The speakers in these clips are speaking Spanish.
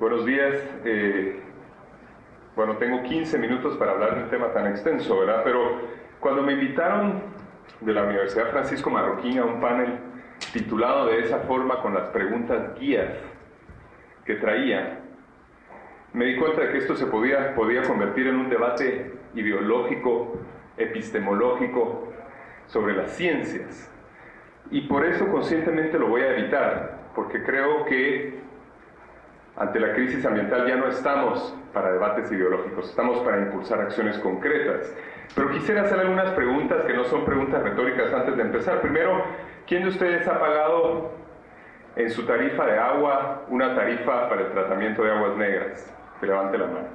Buenos días. Bueno, tengo 15 minutos para hablar de un tema tan extenso, ¿verdad? Pero cuando me invitaron de la Universidad Francisco Marroquín a un panel titulado de esa forma, con las preguntas guías que traía, me di cuenta de que esto se podía convertir en un debate ideológico, epistemológico, sobre las ciencias. Y por eso conscientemente lo voy a evitar, porque creo que ante la crisis ambiental ya no estamos para debates ideológicos, estamos para impulsar acciones concretas. Pero quisiera hacer algunas preguntas que no son preguntas retóricas antes de empezar. Primero, ¿quién de ustedes ha pagado en su tarifa de agua una tarifa para el tratamiento de aguas negras? Que levante la mano.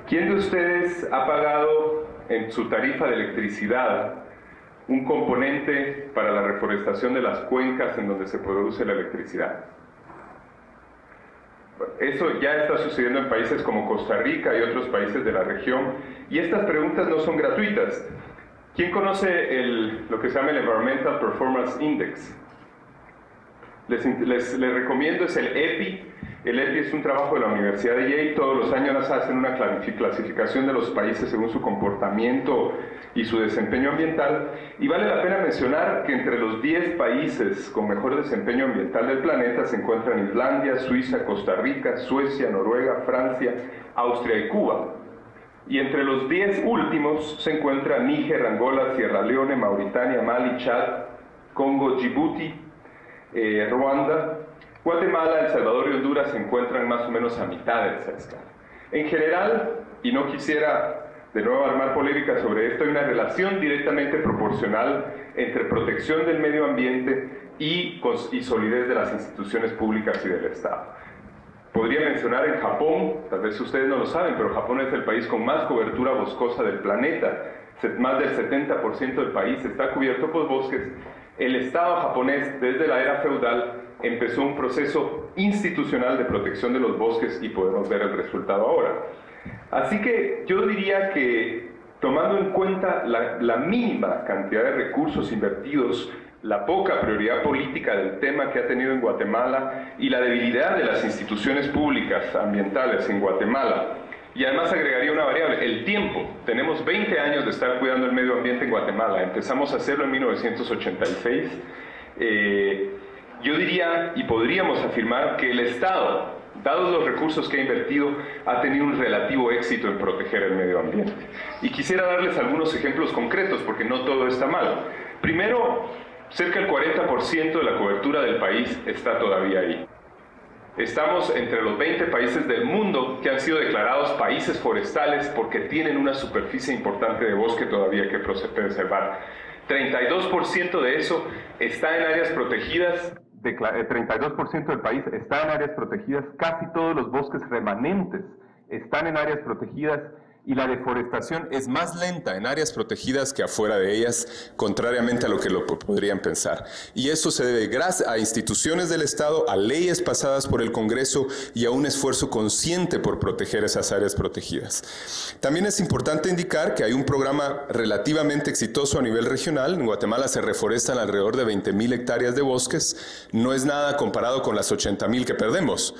¿Quién de ustedes ha pagado en su tarifa de electricidad un componente para la reforestación de las cuencas en donde se produce la electricidad? Eso ya está sucediendo en países como Costa Rica y otros países de la región, y estas preguntas no son gratuitas. ¿Quién conoce lo que se llama el Environmental Performance Index? Les recomiendo, es el EPI. El EPI es un trabajo de la Universidad de Yale. Todos los años hacen una clasificación de los países según su comportamiento y su desempeño ambiental, y vale la pena mencionar que entre los 10 países con mejor desempeño ambiental del planeta se encuentran Islandia, Suiza, Costa Rica, Suecia, Noruega, Francia, Austria y Cuba. Y entre los 10 últimos se encuentran Níger, Angola, Sierra Leone, Mauritania, Mali, Chad, Congo, Djibouti, Ruanda, Guatemala, El Salvador y Honduras se encuentran más o menos a mitad de esa escala. En general, y no quisiera de nuevo armar polémica sobre esto, hay una relación directamente proporcional entre protección del medio ambiente y solidez de las instituciones públicas y del Estado. Podría mencionar en Japón, tal vez ustedes no lo saben, pero Japón es el país con más cobertura boscosa del planeta. Más del 70% del país está cubierto por bosques. El Estado japonés, desde la era feudal, empezó un proceso institucional de protección de los bosques y podemos ver el resultado ahora. Así que yo diría que, tomando en cuenta la mínima cantidad de recursos invertidos, la poca prioridad política del tema que ha tenido en Guatemala y la debilidad de las instituciones públicas ambientales en Guatemala, y además agregaría una variable, el tiempo. Tenemos 20 años de estar cuidando el medio ambiente en Guatemala, empezamos a hacerlo en 1986. Yo diría y podríamos afirmar que el Estado, dados los recursos que ha invertido, ha tenido un relativo éxito en proteger el medio ambiente. Y quisiera darles algunos ejemplos concretos, porque no todo está mal. Primero, cerca del 40% de la cobertura del país está todavía ahí. Estamos entre los 20 países del mundo que han sido declarados países forestales porque tienen una superficie importante de bosque todavía que preservar. 32% de eso está en áreas protegidas. 32% del país está en áreas protegidas, casi todos los bosques remanentes están en áreas protegidas, y la deforestación es más lenta en áreas protegidas que afuera de ellas, contrariamente a lo que podrían pensar. Y eso se debe gracias a instituciones del Estado, a leyes pasadas por el Congreso y a un esfuerzo consciente por proteger esas áreas protegidas. También es importante indicar que hay un programa relativamente exitoso a nivel regional. En Guatemala se reforestan alrededor de 20,000 hectáreas de bosques. No es nada comparado con las 80,000 que perdemos,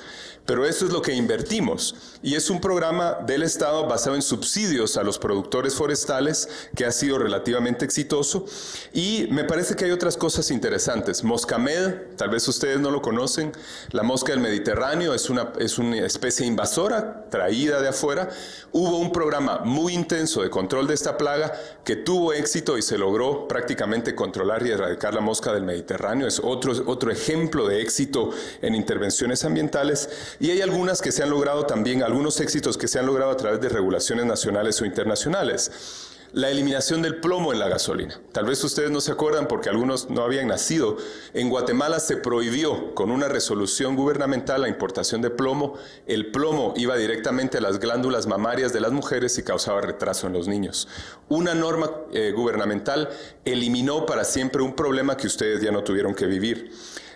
pero eso es lo que invertimos, y es un programa del Estado basado en subsidios a los productores forestales que ha sido relativamente exitoso. Y me parece que hay otras cosas interesantes. Moscamed, tal vez ustedes no lo conocen, la mosca del Mediterráneo es una especie invasora traída de afuera. Hubo un programa muy intenso de control de esta plaga que tuvo éxito y se logró prácticamente controlar y erradicar la mosca del Mediterráneo. Es otro ejemplo de éxito en intervenciones ambientales. Y hay algunas que se han logrado también, algunos éxitos que se han logrado a través de regulaciones nacionales o internacionales. La eliminación del plomo en la gasolina. Tal vez ustedes no se acuerdan porque algunos no habían nacido. En Guatemala se prohibió con una resolución gubernamental la importación de plomo. El plomo iba directamente a las glándulas mamarias de las mujeres y causaba retraso en los niños. Una norma gubernamental eliminó para siempre un problema que ustedes ya no tuvieron que vivir.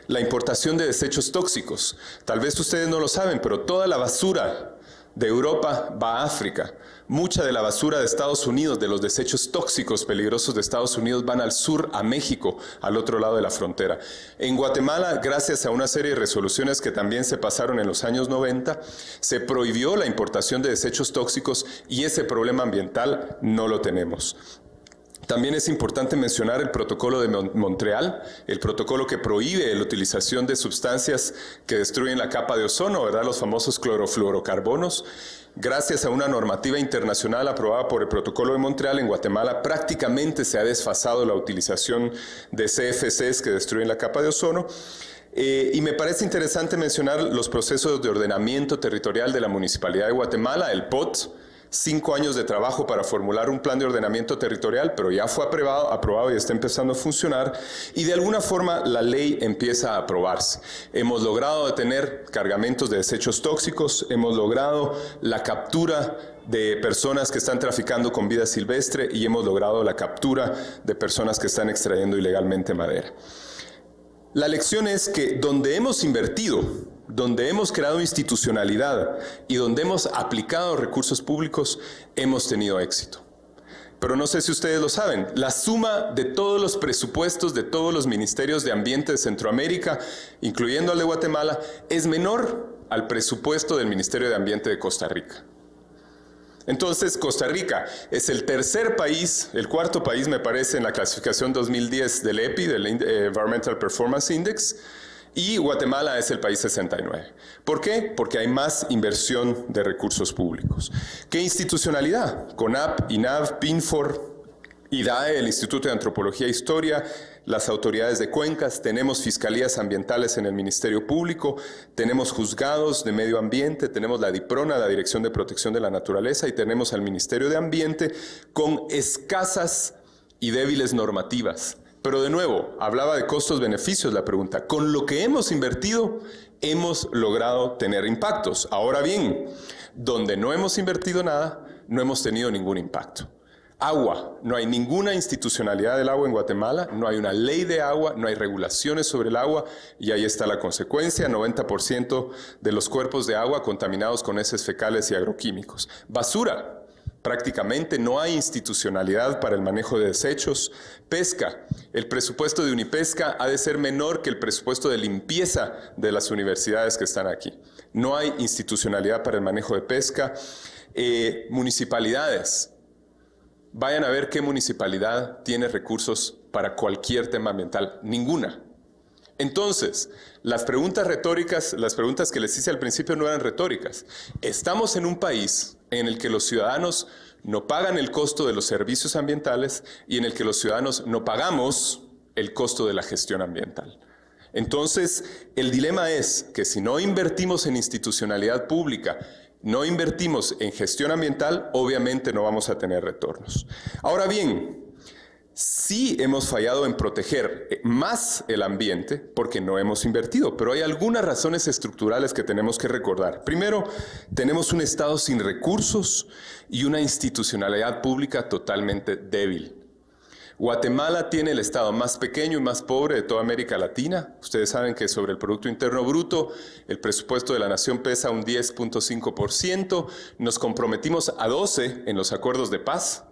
La importación de desechos tóxicos. Tal vez ustedes no lo saben, pero toda la basura de Europa va a África. Mucha de la basura de Estados Unidos, de los desechos tóxicos peligrosos de Estados Unidos, van al sur, a México, al otro lado de la frontera. En Guatemala, gracias a una serie de resoluciones que también se pasaron en los años 90, se prohibió la importación de desechos tóxicos y ese problema ambiental no lo tenemos. También es importante mencionar el protocolo de Montreal, el protocolo que prohíbe la utilización de sustancias que destruyen la capa de ozono, ¿verdad? Los famosos clorofluorocarbonos. Gracias a una normativa internacional aprobada por el protocolo de Montreal, en Guatemala prácticamente se ha desfasado la utilización de CFCs que destruyen la capa de ozono. Y me parece interesante mencionar los procesos de ordenamiento territorial de la Municipalidad de Guatemala, el POT. 5 años de trabajo para formular un plan de ordenamiento territorial, pero ya fue aprobado y está empezando a funcionar, y de alguna forma la ley empieza a aprobarse. Hemos logrado detener cargamentos de desechos tóxicos, hemos logrado la captura de personas que están traficando con vida silvestre y hemos logrado la captura de personas que están extrayendo ilegalmente madera. La lección es que donde hemos invertido, donde hemos creado institucionalidad y donde hemos aplicado recursos públicos, hemos tenido éxito. Pero no sé si ustedes lo saben, la suma de todos los presupuestos de todos los ministerios de ambiente de Centroamérica, incluyendo al de Guatemala, es menor al presupuesto del Ministerio de Ambiente de Costa Rica. Entonces, Costa Rica es el tercer país, el cuarto país me parece en la clasificación 2010 del EPI, del Environmental Performance Index, y Guatemala es el país 69. ¿Por qué? Porque hay más inversión de recursos públicos. ¿Qué institucionalidad? CONAP, INAV, PINFOR, IDAE, el Instituto de Antropología e Historia, las autoridades de cuencas, tenemos fiscalías ambientales en el Ministerio Público, tenemos juzgados de medio ambiente, tenemos la DIPRONA, la Dirección de Protección de la Naturaleza, y tenemos al Ministerio de Ambiente con escasas y débiles normativas. Pero de nuevo, hablaba de costos-beneficios la pregunta. Con lo que hemos invertido, hemos logrado tener impactos. Ahora bien, donde no hemos invertido nada, no hemos tenido ningún impacto. Agua, no hay ninguna institucionalidad del agua en Guatemala, no hay una ley de agua, no hay regulaciones sobre el agua, y ahí está la consecuencia: 90% de los cuerpos de agua contaminados con heces fecales y agroquímicos. Basura, prácticamente no hay institucionalidad para el manejo de desechos. Pesca, el presupuesto de Unipesca ha de ser menor que el presupuesto de limpieza de las universidades que están aquí. No hay institucionalidad para el manejo de pesca. Municipalidades, vayan a ver qué municipalidad tiene recursos para cualquier tema ambiental. Ninguna. Entonces, las preguntas retóricas, las preguntas que les hice al principio no eran retóricas. Estamos en un país en el que los ciudadanos no pagan el costo de los servicios ambientales y en el que los ciudadanos no pagamos el costo de la gestión ambiental. Entonces, el dilema es que si no invertimos en institucionalidad pública, no invertimos en gestión ambiental, obviamente no vamos a tener retornos. Ahora bien, sí hemos fallado en proteger más el ambiente porque no hemos invertido, pero hay algunas razones estructurales que tenemos que recordar. Primero, tenemos un Estado sin recursos y una institucionalidad pública totalmente débil. Guatemala tiene el estado más pequeño y más pobre de toda América Latina. Ustedes saben que sobre el Producto Interno Bruto, el presupuesto de la nación pesa un 10.5%. Nos comprometimos a 12% en los acuerdos de paz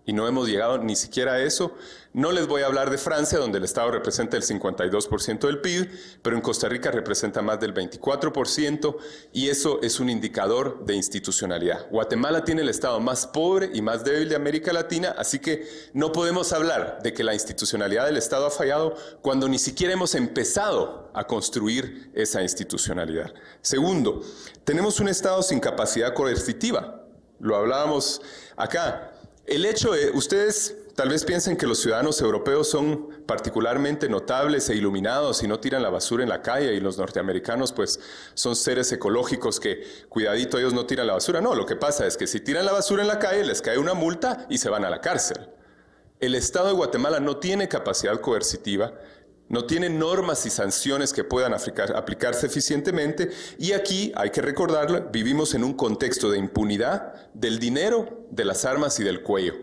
y no hemos llegado ni siquiera a eso. No les voy a hablar de Francia, donde el Estado representa el 52% del PIB, pero en Costa Rica representa más del 24%, y eso es un indicador de institucionalidad. Guatemala tiene el Estado más pobre y más débil de América Latina, así que no podemos hablar de que la institucionalidad del Estado ha fallado cuando ni siquiera hemos empezado a construir esa institucionalidad. Segundo, tenemos un Estado sin capacidad coercitiva. Lo hablábamos acá. El hecho de, ustedes tal vez piensen que los ciudadanos europeos son particularmente notables e iluminados y no tiran la basura en la calle, y los norteamericanos pues son seres ecológicos que, cuidadito, ellos no tiran la basura. No, lo que pasa es que si tiran la basura en la calle les cae una multa y se van a la cárcel. El Estado de Guatemala no tiene capacidad coercitiva, no tiene normas y sanciones que puedan aplicarse eficientemente, y aquí, hay que recordarlo, vivimos en un contexto de impunidad del dinero, de las armas y del cuello.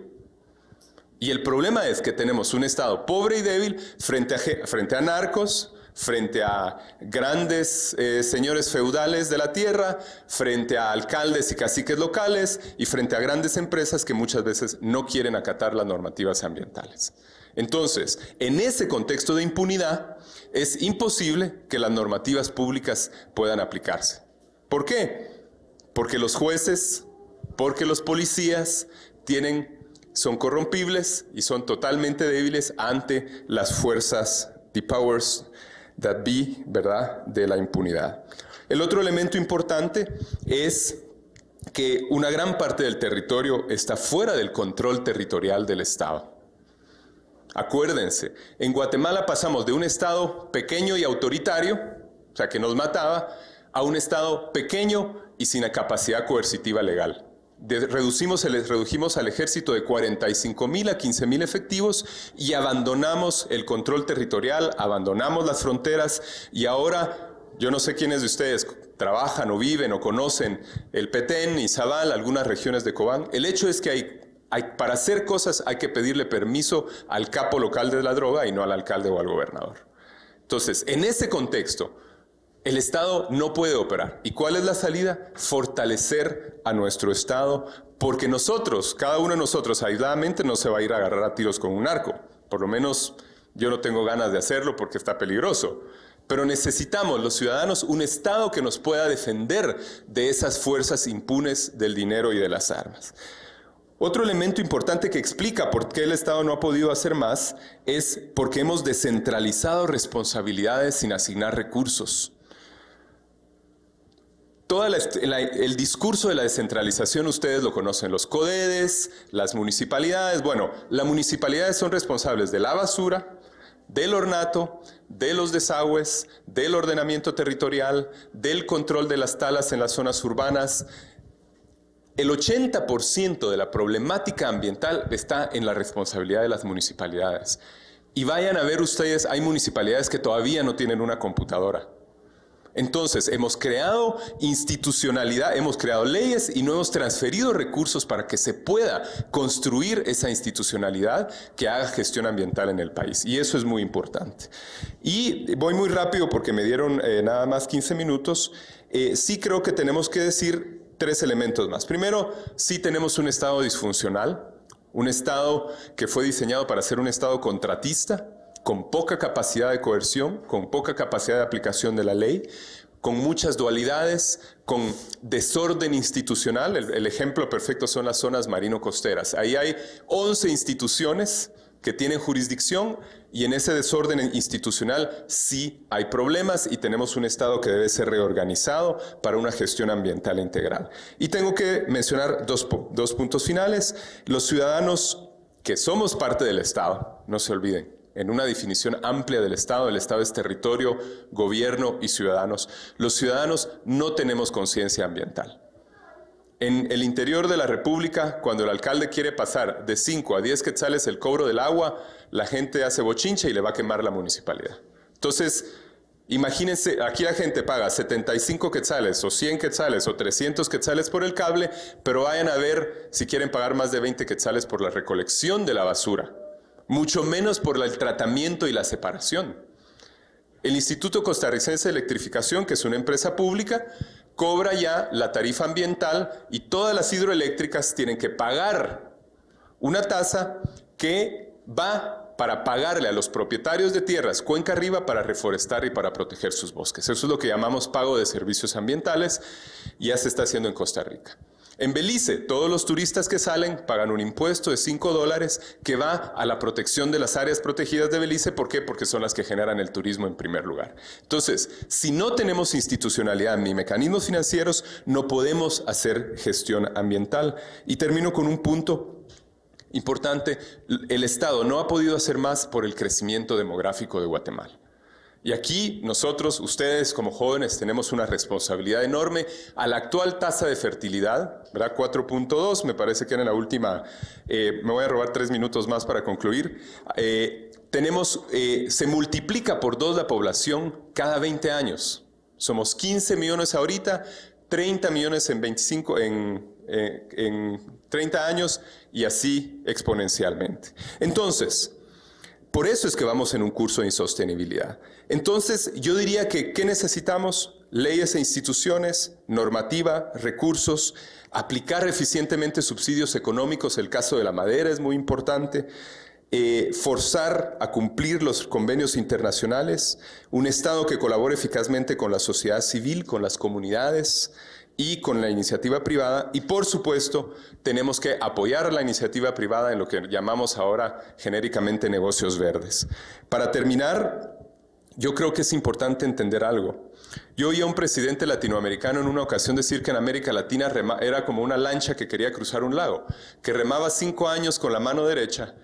Y el problema es que tenemos un Estado pobre y débil frente a narcos, frente a grandes señores feudales de la tierra, frente a alcaldes y caciques locales y frente a grandes empresas que muchas veces no quieren acatar las normativas ambientales. Entonces, en ese contexto de impunidad, es imposible que las normativas públicas puedan aplicarse. ¿Por qué? Porque los jueces, porque los policías son corrompibles y son totalmente débiles ante las fuerzas, the powers that be, ¿verdad?, de la impunidad. El otro elemento importante es que una gran parte del territorio está fuera del control territorial del Estado. Acuérdense, en Guatemala pasamos de un Estado pequeño y autoritario, o sea, que nos mataba, a un Estado pequeño y sin capacidad coercitiva legal. Redujimos al ejército de 45,000 a 15,000 efectivos y abandonamos el control territorial, abandonamos las fronteras y ahora, yo no sé quiénes de ustedes trabajan o viven o conocen el Petén, Izabal, algunas regiones de Cobán. El hecho es que para hacer cosas hay que pedirle permiso al capo local de la droga y no al alcalde o al gobernador. Entonces, en ese contexto, el Estado no puede operar. ¿Y cuál es la salida? Fortalecer a nuestro Estado, porque nosotros, cada uno de nosotros aisladamente no se va a ir a agarrar a tiros con un arco. Por lo menos yo no tengo ganas de hacerlo porque está peligroso. Pero necesitamos los ciudadanos un Estado que nos pueda defender de esas fuerzas impunes del dinero y de las armas. Otro elemento importante que explica por qué el Estado no ha podido hacer más es porque hemos descentralizado responsabilidades sin asignar recursos. El discurso de la descentralización ustedes lo conocen, los CODEDES, las municipalidades. Bueno, las municipalidades son responsables de la basura, del ornato, de los desagües, del ordenamiento territorial, del control de las talas en las zonas urbanas. El 80% de la problemática ambiental está en la responsabilidad de las municipalidades. Y vayan a ver ustedes, hay municipalidades que todavía no tienen una computadora. Entonces, hemos creado institucionalidad, hemos creado leyes y no hemos transferido recursos para que se pueda construir esa institucionalidad que haga gestión ambiental en el país. Y eso es muy importante. Y voy muy rápido porque me dieron nada más 15 minutos. Sí creo que tenemos que decir 3 elementos más. Primero, sí tenemos un Estado disfuncional, un Estado que fue diseñado para ser un Estado contratista, con poca capacidad de coerción, con poca capacidad de aplicación de la ley, con muchas dualidades, con desorden institucional. El ejemplo perfecto son las zonas marino-costeras. Ahí hay 11 instituciones que tienen jurisdicción y en ese desorden institucional sí hay problemas y tenemos un Estado que debe ser reorganizado para una gestión ambiental integral. Y tengo que mencionar dos puntos finales. Los ciudadanos que somos parte del Estado, no se olviden, en una definición amplia del Estado. El Estado es territorio, gobierno y ciudadanos. Los ciudadanos no tenemos conciencia ambiental. En el interior de la República, cuando el alcalde quiere pasar de 5 a 10 quetzales el cobro del agua, la gente hace bochinche y le va a quemar la municipalidad. Entonces, imagínense, aquí la gente paga 75 quetzales o 100 quetzales o 300 quetzales por el cable, pero vayan a ver si quieren pagar más de 20 quetzales por la recolección de la basura. Mucho menos por el tratamiento y la separación. El Instituto Costarricense de Electrificación, que es una empresa pública, cobra ya la tarifa ambiental y todas las hidroeléctricas tienen que pagar una tasa que va para pagarle a los propietarios de tierras cuenca arriba para reforestar y para proteger sus bosques. Eso es lo que llamamos pago de servicios ambientales y ya se está haciendo en Costa Rica. En Belice, todos los turistas que salen pagan un impuesto de $5 que va a la protección de las áreas protegidas de Belice. ¿Por qué? Porque son las que generan el turismo en primer lugar. Entonces, si no tenemos institucionalidad ni mecanismos financieros, no podemos hacer gestión ambiental. Y termino con un punto importante. El Estado no ha podido hacer más por el crecimiento demográfico de Guatemala. Y aquí nosotros, ustedes como jóvenes, tenemos una responsabilidad enorme. A la actual tasa de fertilidad, ¿verdad? 4.2, me parece que era la última, me voy a robar 3 minutos más para concluir. Se multiplica por 2 la población cada 20 años. Somos 15 millones ahorita, 30 millones en 30 años y así exponencialmente. Entonces, Por eso es que vamos en un curso de insostenibilidad. Entonces, yo diría que, ¿qué necesitamos? Leyes e instituciones, normativa, recursos, aplicar eficientemente subsidios económicos, el caso de la madera es muy importante, forzar a cumplir los convenios internacionales, un Estado que colabore eficazmente con la sociedad civil, con las comunidades y con la iniciativa privada, y por supuesto tenemos que apoyar a la iniciativa privada en lo que llamamos ahora genéricamente negocios verdes. Para terminar, yo creo que es importante entender algo. Yo oí a un presidente latinoamericano en una ocasión decir que en América Latina era como una lancha que quería cruzar un lago, que remaba 5 años con la mano derecha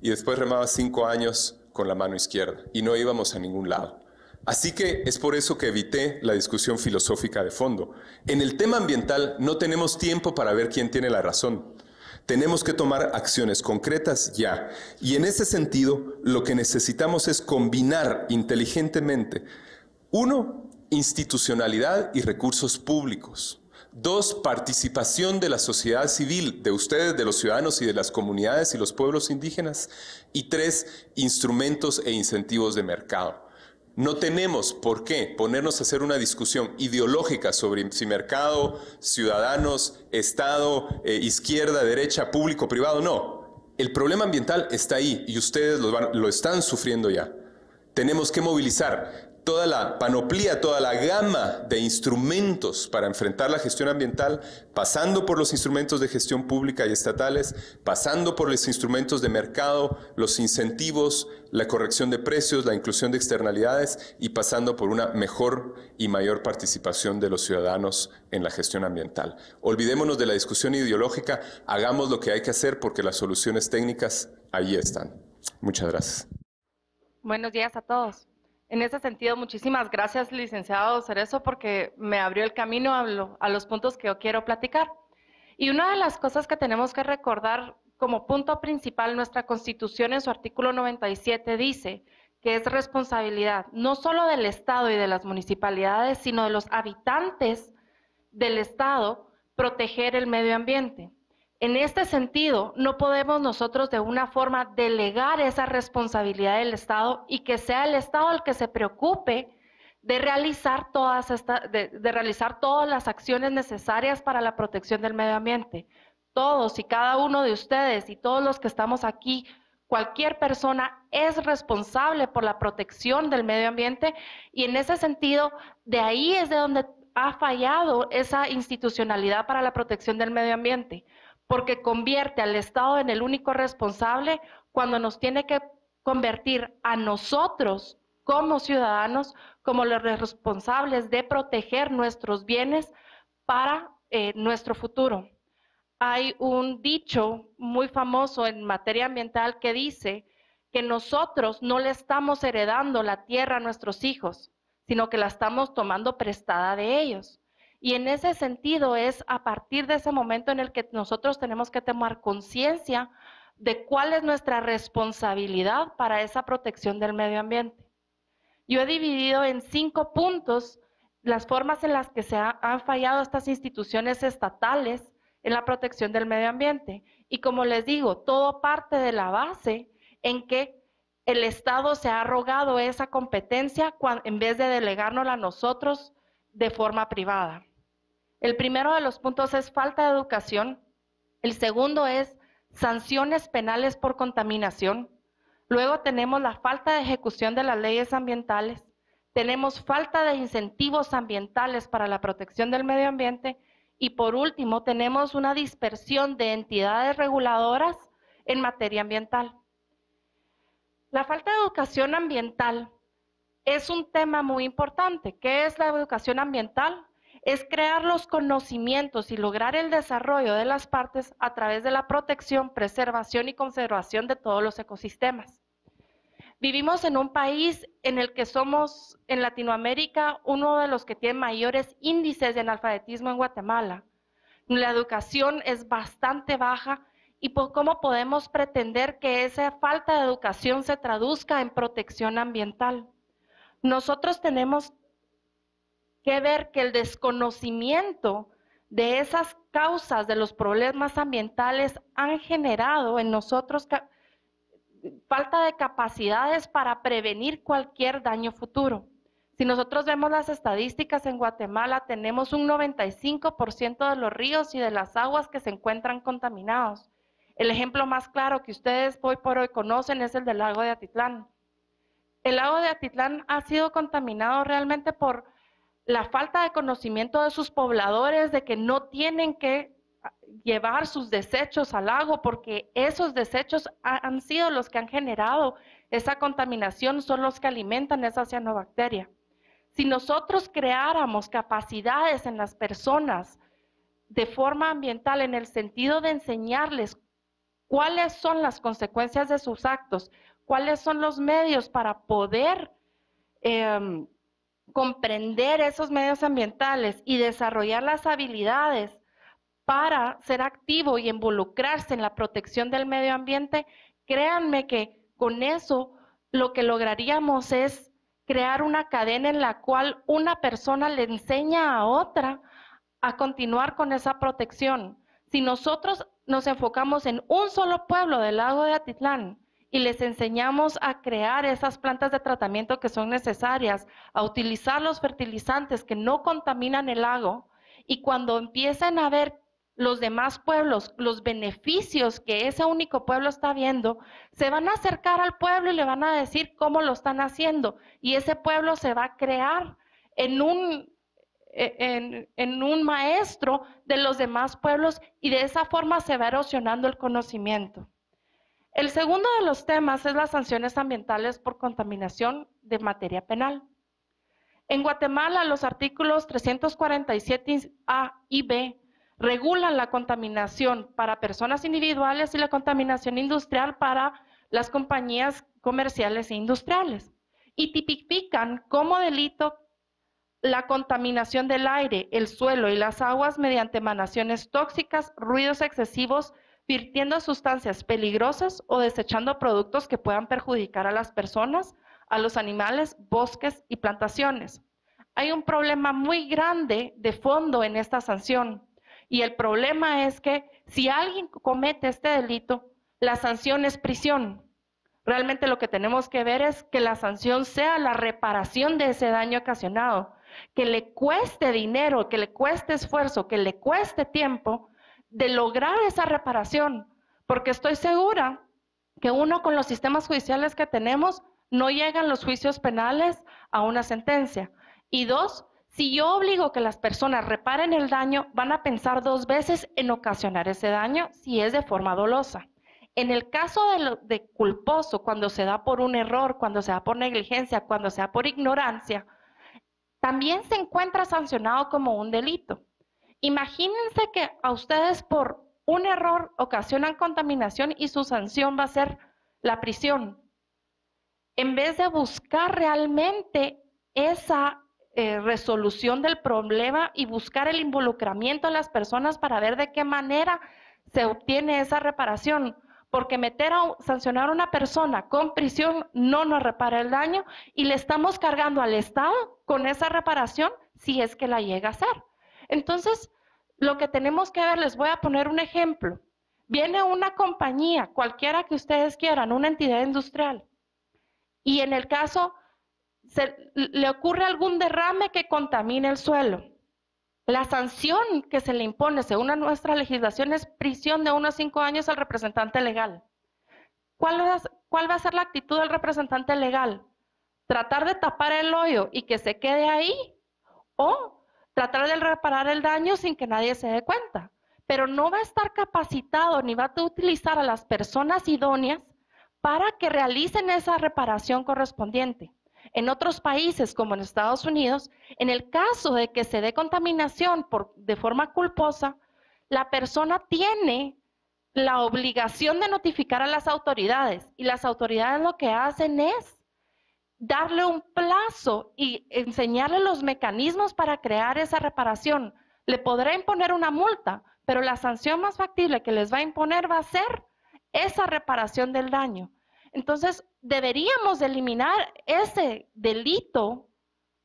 y después remaba 5 años con la mano izquierda y no íbamos a ningún lado. Así que es por eso que evité la discusión filosófica de fondo. En el tema ambiental no tenemos tiempo para ver quién tiene la razón. Tenemos que tomar acciones concretas ya. Y en ese sentido, lo que necesitamos es combinar inteligentemente, 1, institucionalidad y recursos públicos. 2, participación de la sociedad civil, de ustedes, de los ciudadanos y de las comunidades y los pueblos indígenas. Y 3, instrumentos e incentivos de mercado. No tenemos por qué ponernos a hacer una discusión ideológica sobre si mercado, ciudadanos, Estado, izquierda, derecha, público, privado. No, el problema ambiental está ahí y ustedes lo están sufriendo ya. Tenemos que movilizar toda la panoplia, toda la gama de instrumentos para enfrentar la gestión ambiental, pasando por los instrumentos de gestión pública y estatales, pasando por los instrumentos de mercado, los incentivos, la corrección de precios, la inclusión de externalidades y pasando por una mejor y mayor participación de los ciudadanos en la gestión ambiental. Olvidémonos de la discusión ideológica, hagamos lo que hay que hacer porque las soluciones técnicas ahí están. Muchas gracias. Buenos días a todos. En ese sentido, muchísimas gracias, licenciado Cerezo, porque me abrió el camino a los puntos que yo quiero platicar. Y una de las cosas que tenemos que recordar como punto principal, nuestra Constitución en su artículo 97 dice que es responsabilidad no solo del Estado y de las municipalidades, sino de los habitantes del Estado proteger el medio ambiente. En este sentido, no podemos nosotros de una forma delegar esa responsabilidad del Estado y que sea el Estado el que se preocupe de realizar todas las acciones necesarias para la protección del medio ambiente. Todos y cada uno de ustedes y todos los que estamos aquí, cualquier persona es responsable por la protección del medio ambiente y en ese sentido, de ahí es de donde ha fallado esa institucionalidad para la protección del medio ambiente. Porque convierte al Estado en el único responsable cuando nos tiene que convertir a nosotros como ciudadanos como los responsables de proteger nuestros bienes para nuestro futuro. Hay un dicho muy famoso en materia ambiental que dice que nosotros no le estamos heredando la tierra a nuestros hijos, sino que la estamos tomando prestada de ellos. Y en ese sentido es a partir de ese momento en el que nosotros tenemos que tomar conciencia de cuál es nuestra responsabilidad para esa protección del medio ambiente. Yo he dividido en 5 puntos las formas en las que han fallado estas instituciones estatales en la protección del medio ambiente. Y como les digo, todo parte de la base en que el Estado se ha arrogado esa competencia en vez de delegárnosla a nosotros de forma privada. El primero de los puntos es falta de educación. El segundo es sanciones penales por contaminación. Luego tenemos la falta de ejecución de las leyes ambientales. Tenemos falta de incentivos ambientales para la protección del medio ambiente. Y por último, tenemos una dispersión de entidades reguladoras en materia ambiental. La falta de educación ambiental es un tema muy importante. ¿Qué es la educación ambiental? Es crear los conocimientos y lograr el desarrollo de las partes a través de la protección, preservación y conservación de todos los ecosistemas. Vivimos en un país en el que somos, en Latinoamérica, uno de los que tiene mayores índices de analfabetismo en Guatemala. La educación es bastante baja y ¿cómo podemos pretender que esa falta de educación se traduzca en protección ambiental? Nosotros tenemos que ver que el desconocimiento de esas causas de los problemas ambientales han generado en nosotros falta de capacidades para prevenir cualquier daño futuro. Si nosotros vemos las estadísticas en Guatemala, tenemos un 95% de los ríos y de las aguas que se encuentran contaminados. El ejemplo más claro que ustedes hoy por hoy conocen es el del lago de Atitlán. El lago de Atitlán ha sido contaminado realmente por la falta de conocimiento de sus pobladores, de que no tienen que llevar sus desechos al lago, porque esos desechos han sido los que han generado esa contaminación, son los que alimentan esa cianobacteria. Si nosotros creáramos capacidades en las personas de forma ambiental, en el sentido de enseñarles cuáles son las consecuencias de sus actos, cuáles son los medios para poder comprender esos medios ambientales y desarrollar las habilidades para ser activo y involucrarse en la protección del medio ambiente, créanme que con eso lo que lograríamos es crear una cadena en la cual una persona le enseña a otra a continuar con esa protección. Si nosotros nos enfocamos en un solo pueblo del lago de Atitlán y les enseñamos a crear esas plantas de tratamiento que son necesarias, a utilizar los fertilizantes que no contaminan el lago, y cuando empiecen a ver los demás pueblos, los beneficios que ese único pueblo está viendo, se van a acercar al pueblo y le van a decir cómo lo están haciendo. Y ese pueblo se va a crear en un maestro de los demás pueblos, y de esa forma se va erosionando el conocimiento. El segundo de los temas es las sanciones ambientales por contaminación de materia penal. En Guatemala, los artículos 347A y B regulan la contaminación para personas individuales y la contaminación industrial para las compañías comerciales e industriales, y tipifican como delito la contaminación del aire, el suelo y las aguas mediante emanaciones tóxicas, ruidos excesivos, vertiendo sustancias peligrosas o desechando productos que puedan perjudicar a las personas, a los animales, bosques y plantaciones. Hay un problema muy grande de fondo en esta sanción. Y el problema es que si alguien comete este delito, la sanción es prisión. Realmente lo que tenemos que ver es que la sanción sea la reparación de ese daño ocasionado, que le cueste dinero, que le cueste esfuerzo, que le cueste tiempo de lograr esa reparación, porque estoy segura que uno, con los sistemas judiciales que tenemos, no llegan los juicios penales a una sentencia. Y dos, si yo obligo que las personas reparen el daño, van a pensar dos veces en ocasionar ese daño si es de forma dolosa. En el caso de culposo, cuando se da por un error, cuando se da por negligencia, cuando se da por ignorancia, también se encuentra sancionado como un delito. Imagínense que a ustedes por un error ocasionan contaminación y su sanción va a ser la prisión. En vez de buscar realmente esa resolución del problema y buscar el involucramiento de las personas para ver de qué manera se obtiene esa reparación, porque sancionar a una persona con prisión no nos repara el daño, y le estamos cargando al Estado con esa reparación si es que la llega a hacer. Entonces, lo que tenemos que ver, les voy a poner un ejemplo. Viene una compañía, cualquiera que ustedes quieran, una entidad industrial, y en el caso le ocurre algún derrame que contamine el suelo. La sanción que se le impone según nuestra legislación es prisión de 1 a 5 años al representante legal. ¿Cuál va a ser la actitud del representante legal? ¿Tratar de tapar el hoyo y que se quede ahí? ¿O tratar de reparar el daño sin que nadie se dé cuenta? Pero no va a estar capacitado ni va a utilizar a las personas idóneas para que realicen esa reparación correspondiente. En otros países, como en Estados Unidos, en el caso de que se dé contaminación de forma culposa, la persona tiene la obligación de notificar a las autoridades, y las autoridades lo que hacen es darle un plazo y enseñarle los mecanismos para crear esa reparación. Le podrá imponer una multa, pero la sanción más factible que les va a imponer va a ser esa reparación del daño. Entonces, deberíamos eliminar ese delito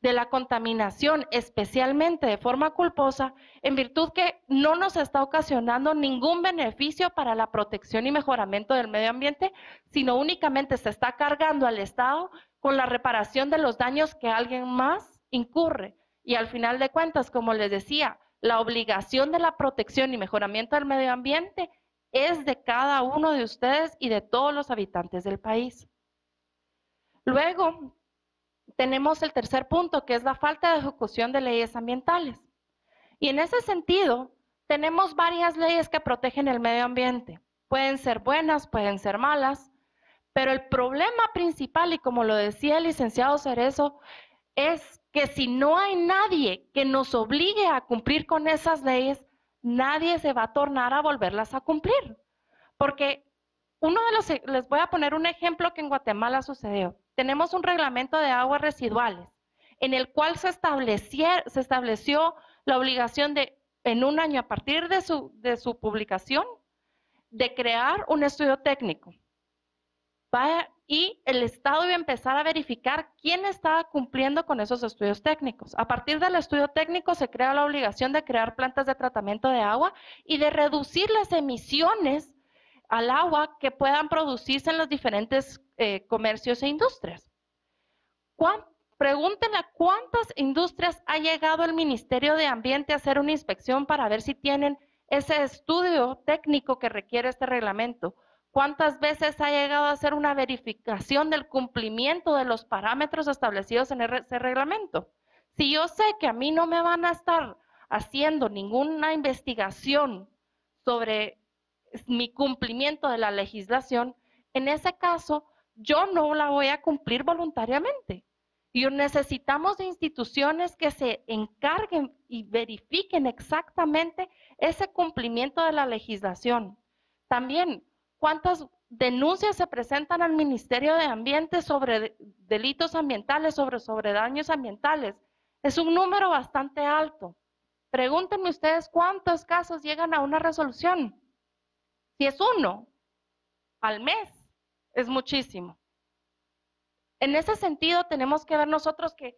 de la contaminación, especialmente de forma culposa, en virtud que no nos está ocasionando ningún beneficio para la protección y mejoramiento del medio ambiente, sino únicamente se está cargando al Estado con la reparación de los daños que alguien más incurre. Y al final de cuentas, como les decía, la obligación de la protección y mejoramiento del medio ambiente es de cada uno de ustedes y de todos los habitantes del país. Luego, tenemos el tercer punto, que es la falta de ejecución de leyes ambientales. Y en ese sentido, tenemos varias leyes que protegen el medio ambiente. Pueden ser buenas, pueden ser malas, pero el problema principal, y como lo decía el licenciado Cerezo, es que si no hay nadie que nos obligue a cumplir con esas leyes, nadie se va a tornar a volverlas a cumplir. Porque les voy a poner un ejemplo que en Guatemala sucedió. Tenemos un reglamento de aguas residuales en el cual se estableció la obligación de, en un año a partir de su publicación, de crear un estudio técnico. Y el Estado iba a empezar a verificar quién estaba cumpliendo con esos estudios técnicos. A partir del estudio técnico se crea la obligación de crear plantas de tratamiento de agua y de reducir las emisiones al agua que puedan producirse en los diferentes comercios e industrias. Pregúntenle a cuántas industrias ha llegado el Ministerio de Ambiente a hacer una inspección para ver si tienen ese estudio técnico que requiere este reglamento. ¿Cuántas veces ha llegado a hacer una verificación del cumplimiento de los parámetros establecidos en ese reglamento? Si yo sé que a mí no me van a estar haciendo ninguna investigación sobre mi cumplimiento de la legislación, en ese caso yo no la voy a cumplir voluntariamente. Y necesitamos de instituciones que se encarguen y verifiquen exactamente ese cumplimiento de la legislación. También, ¿cuántas denuncias se presentan al Ministerio de Ambiente sobre delitos ambientales, sobre daños ambientales? Es un número bastante alto. Pregúntenme ustedes cuántos casos llegan a una resolución. Si es uno al mes, es muchísimo. En ese sentido, tenemos que ver nosotros que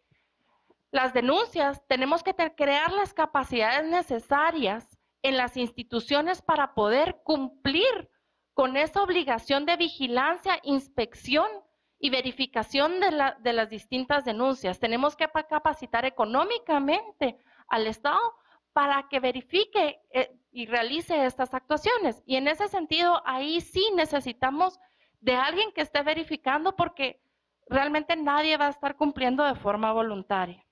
las denuncias, tenemos que crear las capacidades necesarias en las instituciones para poder cumplir con esa obligación de vigilancia, inspección y verificación de las distintas denuncias. Tenemos que capacitar económicamente al Estado para que verifique y realice estas actuaciones. Y en ese sentido, ahí sí necesitamos de alguien que esté verificando, porque realmente nadie va a estar cumpliendo de forma voluntaria.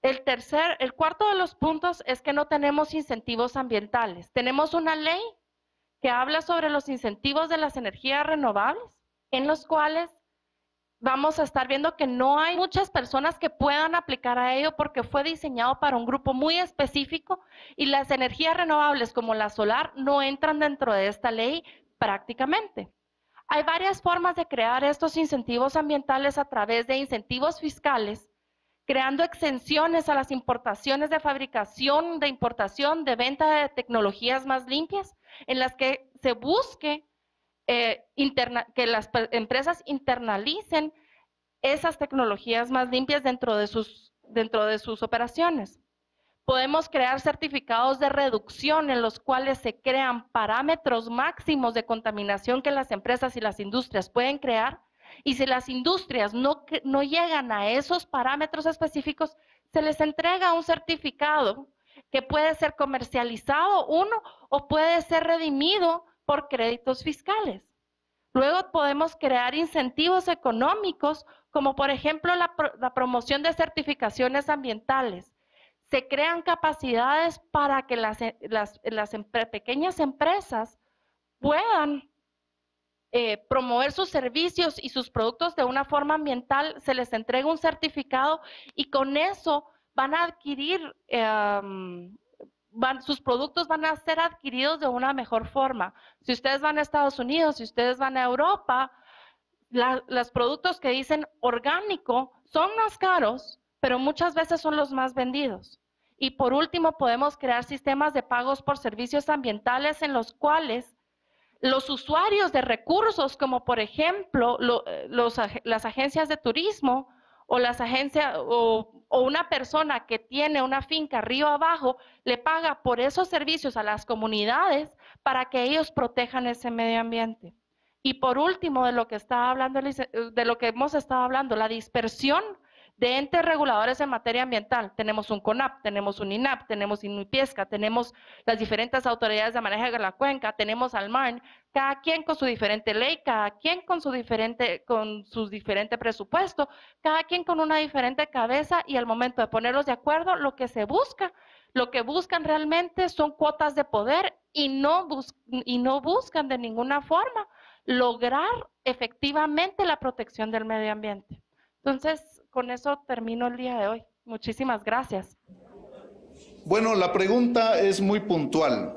El cuarto de los puntos es que no tenemos incentivos ambientales. Tenemos una ley que habla sobre los incentivos de las energías renovables, en los cuales vamos a estar viendo que no hay muchas personas que puedan aplicar a ello, porque fue diseñado para un grupo muy específico y las energías renovables como la solar no entran dentro de esta ley prácticamente. Hay varias formas de crear estos incentivos ambientales a través de incentivos fiscales, creando exenciones a las importaciones de fabricación, de importación, de venta de tecnologías más limpias, en las que se busque que las empresas internalicen esas tecnologías más limpias dentro de sus operaciones. Podemos crear certificados de reducción en los cuales se crean parámetros máximos de contaminación que las empresas y las industrias pueden crear, y si las industrias no llegan a esos parámetros específicos, se les entrega un certificado que puede ser comercializado o puede ser redimido por créditos fiscales. Luego podemos crear incentivos económicos, como por ejemplo la promoción de certificaciones ambientales. Se crean capacidades para que las pequeñas empresas puedan promover sus servicios y sus productos de una forma ambiental. Se les entrega un certificado y con eso van a adquirir, sus productos van a ser adquiridos de una mejor forma. Si ustedes van a Estados Unidos, si ustedes van a Europa, los productos que dicen orgánico son más caros, pero muchas veces son los más vendidos. Y por último, podemos crear sistemas de pagos por servicios ambientales en los cuales los usuarios de recursos, como por ejemplo las agencias de turismo o las agencias o una persona que tiene una finca río abajo le paga por esos servicios a las comunidades para que ellos protejan ese medio ambiente. Y por último, de lo que hemos estado hablando, la dispersión de entes reguladores en materia ambiental. Tenemos un CONAP, tenemos un INAP, tenemos INUIPESCA, tenemos las diferentes autoridades de manejo de la cuenca, tenemos al MARN, cada quien con su diferente ley, cada quien con su diferente presupuesto, cada quien con una diferente cabeza, y al momento de ponerlos de acuerdo, lo que buscan realmente son cuotas de poder y no buscan de ninguna forma lograr efectivamente la protección del medio ambiente. Entonces, con eso termino el día de hoy. Muchísimas gracias. Bueno, la pregunta es muy puntual.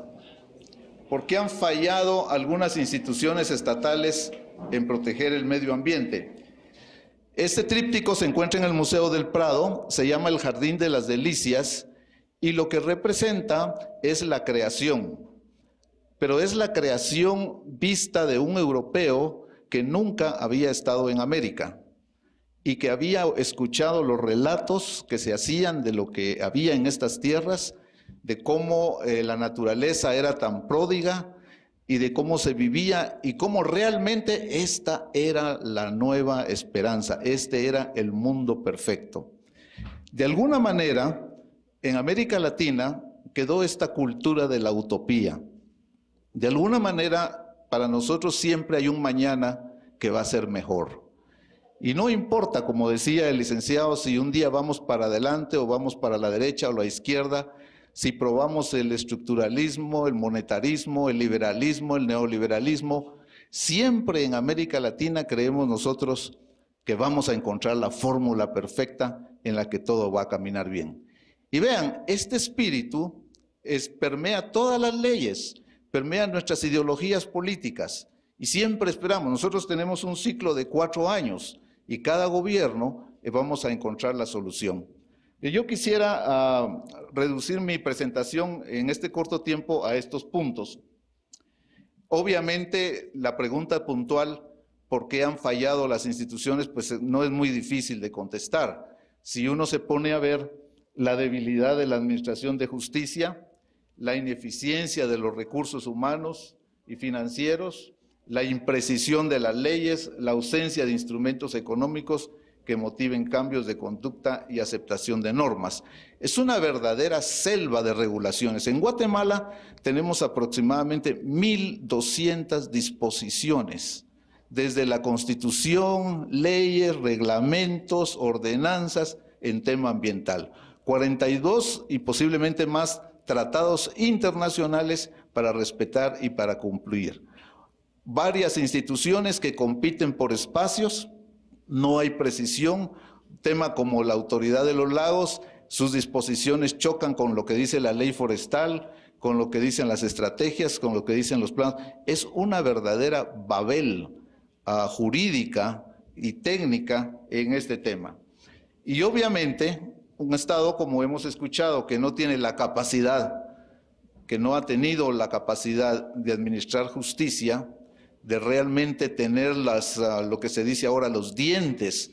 ¿Por qué han fallado algunas instituciones estatales en proteger el medio ambiente? Este tríptico se encuentra en el Museo del Prado, se llama el Jardín de las Delicias, y lo que representa es la creación. Pero es la creación vista de un europeo que nunca había estado en América y que había escuchado los relatos que se hacían de lo que había en estas tierras, de cómo la naturaleza era tan pródiga y de cómo se vivía y cómo realmente esta era la nueva esperanza, este era el mundo perfecto. De alguna manera, en América Latina quedó esta cultura de la utopía. De alguna manera, para nosotros siempre hay un mañana que va a ser mejor. Y no importa, como decía el licenciado, si un día vamos para adelante o vamos para la derecha o la izquierda, si probamos el estructuralismo, el monetarismo, el liberalismo, el neoliberalismo, siempre en América Latina creemos nosotros que vamos a encontrar la fórmula perfecta en la que todo va a caminar bien. Y vean, este espíritu permea todas las leyes, permea nuestras ideologías políticas y siempre esperamos, nosotros tenemos un ciclo de 4 años y cada gobierno vamos a encontrar la solución. Yo quisiera reducir mi presentación en este corto tiempo a estos puntos. Obviamente la pregunta puntual, ¿por qué han fallado las instituciones? Pues no es muy difícil de contestar. Si uno se pone a ver la debilidad de la administración de justicia, la ineficiencia de los recursos humanos y financieros, la imprecisión de las leyes, la ausencia de instrumentos económicos que motiven cambios de conducta y aceptación de normas. Es una verdadera selva de regulaciones. En Guatemala tenemos aproximadamente 1.200 disposiciones, desde la Constitución, leyes, reglamentos, ordenanzas en tema ambiental. 42 y posiblemente más tratados internacionales para respetar y para cumplir. Varias instituciones que compiten por espacios, no hay precisión, tema como la Autoridad de los Lagos, sus disposiciones chocan con lo que dice la ley forestal, con lo que dicen las estrategias, con lo que dicen los planos. Es una verdadera Babel jurídica y técnica en este tema. Y obviamente un Estado, como hemos escuchado, que no tiene la capacidad, que no ha tenido la capacidad de administrar justicia, de realmente tener lo que se dice ahora, los dientes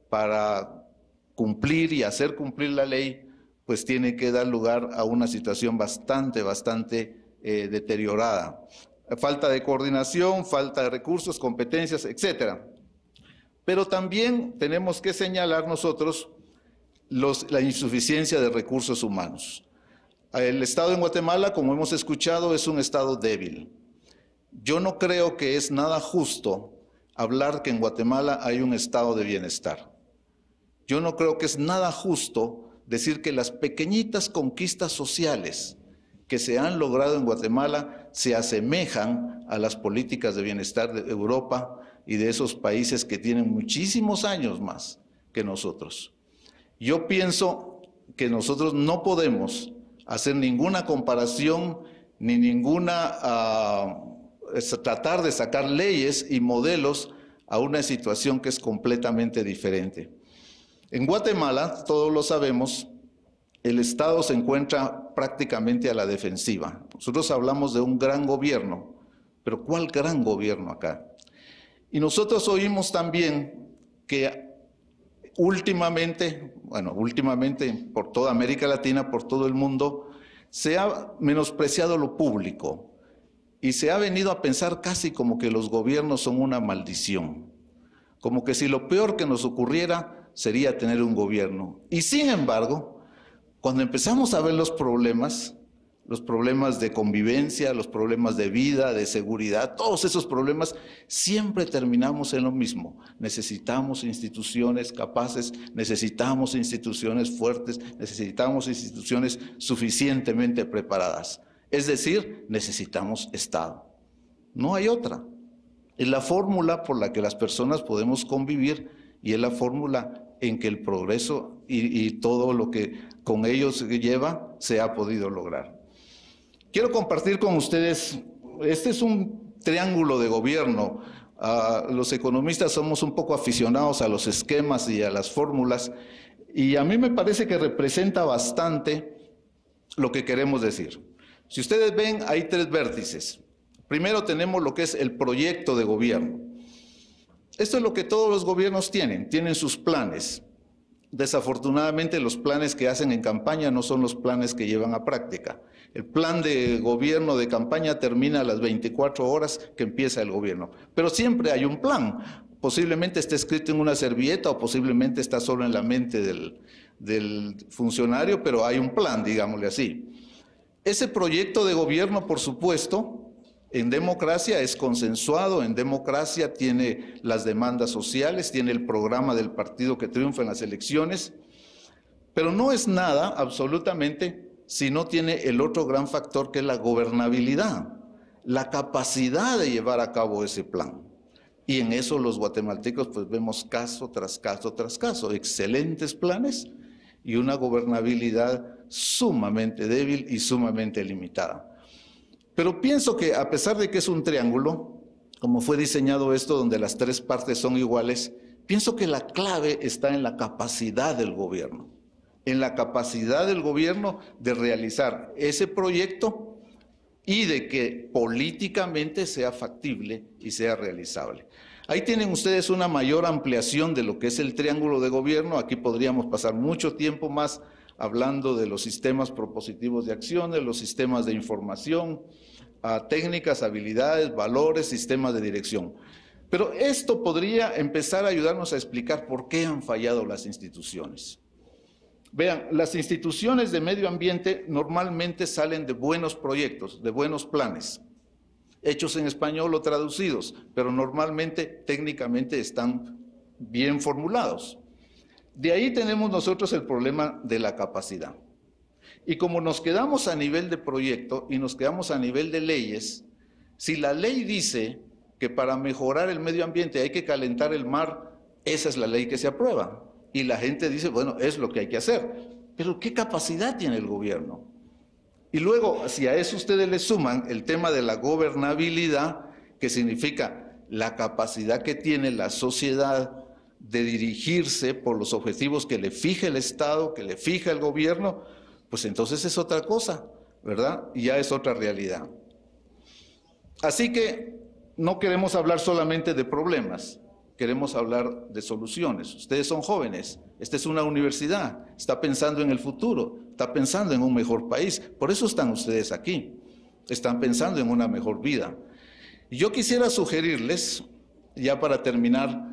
para cumplir y hacer cumplir la ley, pues tiene que dar lugar a una situación bastante deteriorada. Falta de coordinación, falta de recursos, competencias, etcétera. Pero también tenemos que señalar nosotros la insuficiencia de recursos humanos. El Estado en Guatemala, como hemos escuchado, es un Estado débil. Yo no creo que es nada justo hablar que en Guatemala hay un estado de bienestar. Yo no creo que es nada justo decir que las pequeñitas conquistas sociales que se han logrado en Guatemala se asemejan a las políticas de bienestar de Europa y de esos países que tienen muchísimos años más que nosotros. Yo pienso que nosotros no podemos hacer ninguna comparación ni tratar de sacar leyes y modelos a una situación que es completamente diferente. En Guatemala, todos lo sabemos, el Estado se encuentra prácticamente a la defensiva. Nosotros hablamos de un gran gobierno, pero ¿cuál gran gobierno acá? Y nosotros oímos también que últimamente por toda América Latina, por todo el mundo, se ha menospreciado lo público y se ha venido a pensar casi como que los gobiernos son una maldición, como que si lo peor que nos ocurriera sería tener un gobierno. Y sin embargo, cuando empezamos a ver los problemas de convivencia, los problemas de vida, de seguridad, todos esos problemas, siempre terminamos en lo mismo. Necesitamos instituciones capaces, necesitamos instituciones fuertes, necesitamos instituciones suficientemente preparadas. Es decir, necesitamos Estado. No hay otra. Es la fórmula por la que las personas podemos convivir y es la fórmula en que el progreso y todo lo que con ello se lleva se ha podido lograr. Quiero compartir con ustedes, este es un triángulo de gobierno. Los economistas somos un poco aficionados a los esquemas y a las fórmulas, y a mí me parece que representa bastante lo que queremos decir. Si ustedes ven, hay tres vértices. Primero tenemos lo que es el proyecto de gobierno. Esto es lo que todos los gobiernos tienen sus planes. Desafortunadamente, los planes que hacen en campaña no son los planes que llevan a práctica. El plan de gobierno de campaña termina a las 24 horas que empieza el gobierno. Pero siempre hay un plan. Posiblemente esté escrito en una servilleta o posiblemente está solo en la mente del funcionario, pero hay un plan, digámosle así. Ese proyecto de gobierno, por supuesto, en democracia es consensuado, en democracia tiene las demandas sociales, tiene el programa del partido que triunfa en las elecciones, pero no es nada, absolutamente, si no tiene el otro gran factor que es la gobernabilidad, la capacidad de llevar a cabo ese plan. Y en eso los guatemaltecos pues vemos caso tras caso tras caso, excelentes planes y una gobernabilidad sumamente débil y sumamente limitada. Pero pienso que a pesar de que es un triángulo, como fue diseñado esto, donde las tres partes son iguales, pienso que la clave está en la capacidad del gobierno. En la capacidad del gobierno de realizar ese proyecto y de que políticamente sea factible y sea realizable. Ahí tienen ustedes una mayor ampliación de lo que es el triángulo de gobierno. Aquí podríamos pasar mucho tiempo más hablando de los sistemas propositivos de acciones, los sistemas de información, técnicas, habilidades, valores, sistemas de dirección. Pero esto podría empezar a ayudarnos a explicar por qué han fallado las instituciones. Vean, las instituciones de medio ambiente normalmente salen de buenos proyectos, de buenos planes, hechos en español o traducidos, pero normalmente técnicamente están bien formulados. De ahí tenemos nosotros el problema de la capacidad. Y como nos quedamos a nivel de proyecto y nos quedamos a nivel de leyes, si la ley dice que para mejorar el medio ambiente hay que calentar el mar, esa es la ley que se aprueba. Y la gente dice, bueno, es lo que hay que hacer. Pero ¿qué capacidad tiene el gobierno? Y luego, si a eso ustedes le suman el tema de la gobernabilidad, que significa la capacidad que tiene la sociedad de dirigirse por los objetivos que le fija el Estado, que le fija el gobierno, pues entonces es otra cosa, ¿verdad? Y ya es otra realidad. Así que no queremos hablar solamente de problemas, queremos hablar de soluciones. Ustedes son jóvenes, esta es una universidad, está pensando en el futuro, está pensando en un mejor país, por eso están ustedes aquí, están pensando en una mejor vida. Y yo quisiera sugerirles, ya para terminar,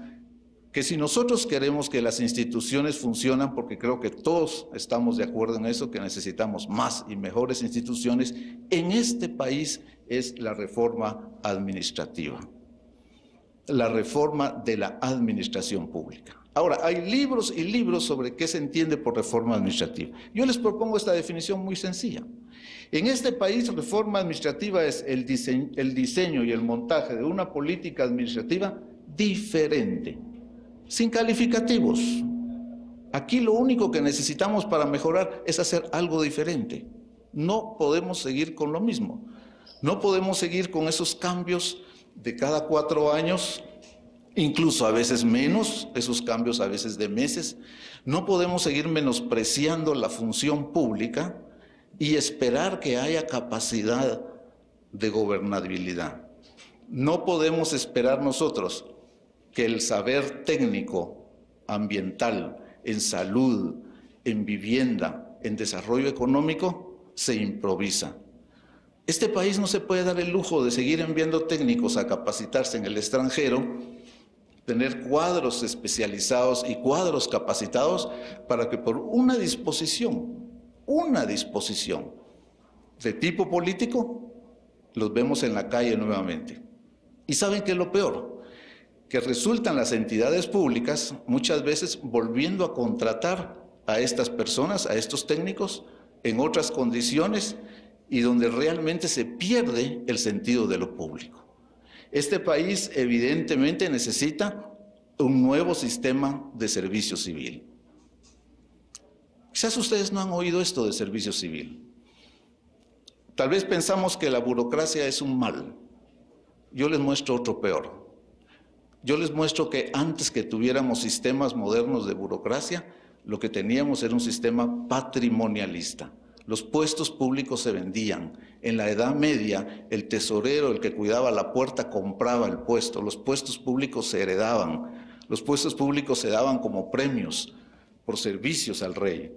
que si nosotros queremos que las instituciones funcionen, porque creo que todos estamos de acuerdo en eso, que necesitamos más y mejores instituciones, en este país es la reforma administrativa, la reforma de la administración pública. Ahora, hay libros y libros sobre qué se entiende por reforma administrativa. Yo les propongo esta definición muy sencilla. En este país, reforma administrativa es el diseño y el montaje de una política administrativa diferente, sin calificativos. Aquí lo único que necesitamos para mejorar es hacer algo diferente. No podemos seguir con lo mismo. No podemos seguir con esos cambios de cada 4 años, incluso a veces menos, esos cambios a veces de meses. No podemos seguir menospreciando la función pública y esperar que haya capacidad de gobernabilidad. No podemos esperar nosotros que el saber técnico ambiental, en salud, en vivienda, en desarrollo económico, se improvisa. Este país no se puede dar el lujo de seguir enviando técnicos a capacitarse en el extranjero, tener cuadros especializados y cuadros capacitados para que por una disposición de tipo político, los vemos en la calle nuevamente. ¿Y saben qué es lo peor? Que resultan las entidades públicas muchas veces volviendo a contratar a estas personas, a estos técnicos, en otras condiciones y donde realmente se pierde el sentido de lo público. Este país evidentemente necesita un nuevo sistema de servicio civil. Quizás ustedes no han oído esto de servicio civil. Tal vez pensamos que la burocracia es un mal. Yo les muestro otro peor. Yo les muestro que antes que tuviéramos sistemas modernos de burocracia, lo que teníamos era un sistema patrimonialista. Los puestos públicos se vendían. En la Edad Media, el tesorero, el que cuidaba la puerta, compraba el puesto. Los puestos públicos se heredaban. Los puestos públicos se daban como premios por servicios al rey.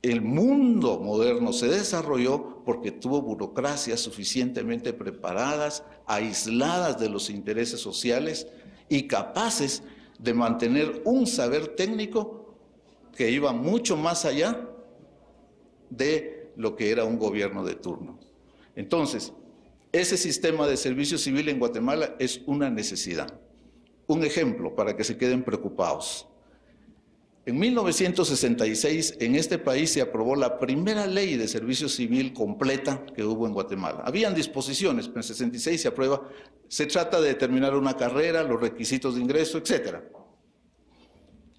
El mundo moderno se desarrolló porque tuvo burocracias suficientemente preparadas, aisladas de los intereses sociales y capaces de mantener un saber técnico que iba mucho más allá de lo que era un gobierno de turno. Entonces, ese sistema de servicio civil en Guatemala es una necesidad. Un ejemplo para que se queden preocupados. En 1966, en este país se aprobó la primera ley de servicio civil completa que hubo en Guatemala. Habían disposiciones, pero en 66 se aprueba. Se trata de determinar una carrera, los requisitos de ingreso, etc.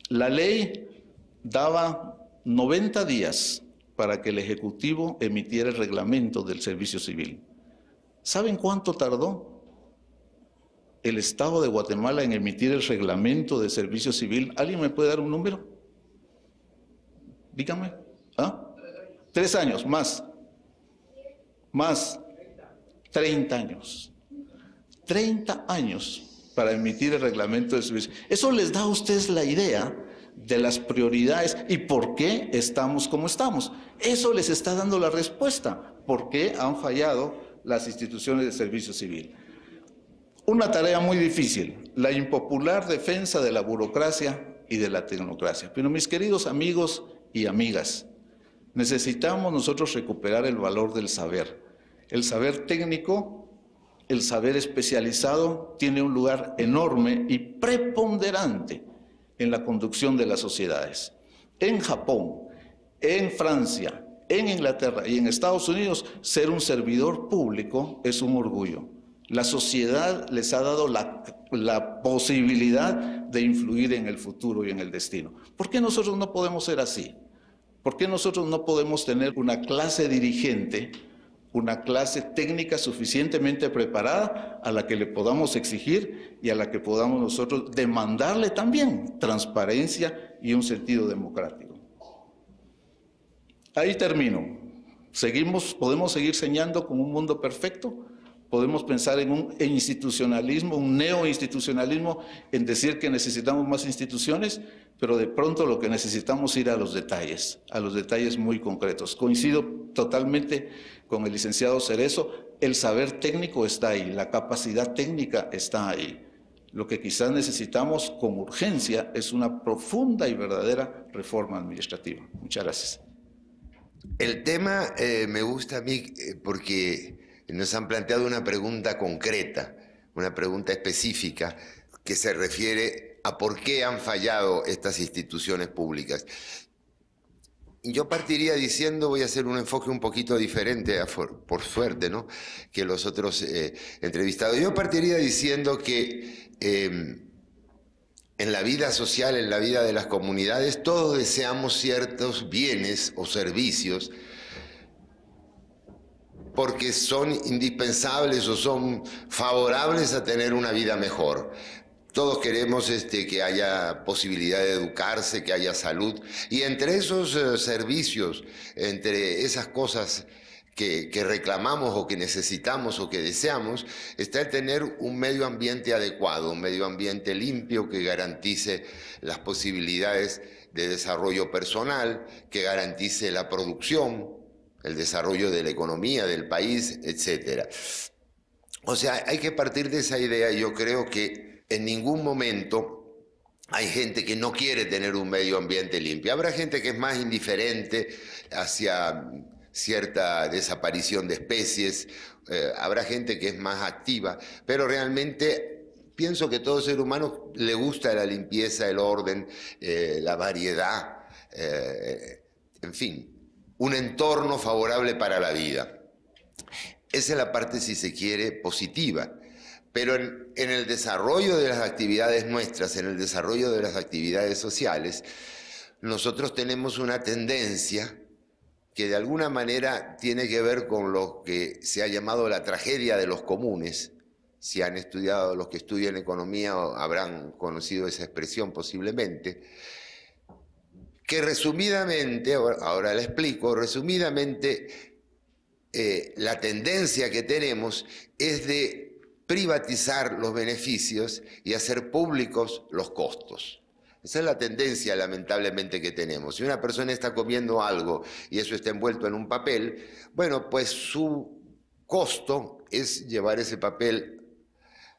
La ley daba 90 días para que el Ejecutivo emitiera el reglamento del servicio civil. ¿Saben cuánto tardó el Estado de Guatemala en emitir el reglamento de servicio civil? ¿Alguien me puede dar un número? Dígame. 3 años, más. 30 años. 30 años para emitir el reglamento de servicio. Eso les da a ustedes la idea de las prioridades y por qué estamos como estamos. Eso les está dando la respuesta. ¿Por qué han fallado las instituciones de servicio civil? Una tarea muy difícil, la impopular defensa de la burocracia y de la tecnocracia. Pero mis queridos amigos y amigas, necesitamos nosotros recuperar el valor del saber. El saber técnico, el saber especializado tiene un lugar enorme y preponderante en la conducción de las sociedades. En Japón, en Francia, en Inglaterra y en Estados Unidos, ser un servidor público es un orgullo. La sociedad les ha dado la posibilidad de influir en el futuro y en el destino. ¿Por qué nosotros no podemos ser así? ¿Por qué nosotros no podemos tener una clase dirigente, una clase técnica suficientemente preparada a la que le podamos exigir y a la que podamos nosotros demandarle también transparencia y un sentido democrático? Ahí termino. ¿Podemos seguir soñando con un mundo perfecto? Podemos pensar en un institucionalismo, un neoinstitucionalismo, en decir que necesitamos más instituciones, pero de pronto lo que necesitamos es ir a los detalles muy concretos. Coincido totalmente con el licenciado Cerezo, el saber técnico está ahí, la capacidad técnica está ahí. Lo que quizás necesitamos con urgencia es una profunda y verdadera reforma administrativa. Muchas gracias. El tema me gusta a mí porque nos han planteado una pregunta concreta, una pregunta específica que se refiere a por qué han fallado estas instituciones públicas. Yo partiría diciendo, voy a hacer un enfoque un poquito diferente, por suerte, ¿no?, que los otros entrevistados. Yo partiría diciendo que en la vida social, en la vida de las comunidades, todos deseamos ciertos bienes o servicios porque son indispensables o son favorables a tener una vida mejor. Todos queremos que haya posibilidad de educarse, que haya salud. Y entre esos servicios, entre esas cosas que reclamamos o que necesitamos o que deseamos, está el tener un medio ambiente adecuado, un medio ambiente limpio que garantice las posibilidades de desarrollo personal, que garantice la producción, el desarrollo de la economía del país, etc. O sea, hay que partir de esa idea y yo creo que en ningún momento hay gente que no quiere tener un medio ambiente limpio. Habrá gente que es más indiferente hacia cierta desaparición de especies, habrá gente que es más activa, pero realmente pienso que todo ser humano le gusta la limpieza, el orden, la variedad, en fin, un entorno favorable para la vida. Esa es la parte, si se quiere, positiva. Pero en el desarrollo de las actividades nuestras, en el desarrollo de las actividades sociales, nosotros tenemos una tendencia que de alguna manera tiene que ver con lo que se ha llamado la tragedia de los comunes. Si han estudiado, los que estudian economía habrán conocido esa expresión posiblemente, que resumidamente, ahora la explico, resumidamente la tendencia que tenemos es de privatizar los beneficios y hacer públicos los costos. Esa es la tendencia, lamentablemente, que tenemos. Si una persona está comiendo algo y eso está envuelto en un papel, bueno, pues su costo es llevar ese papel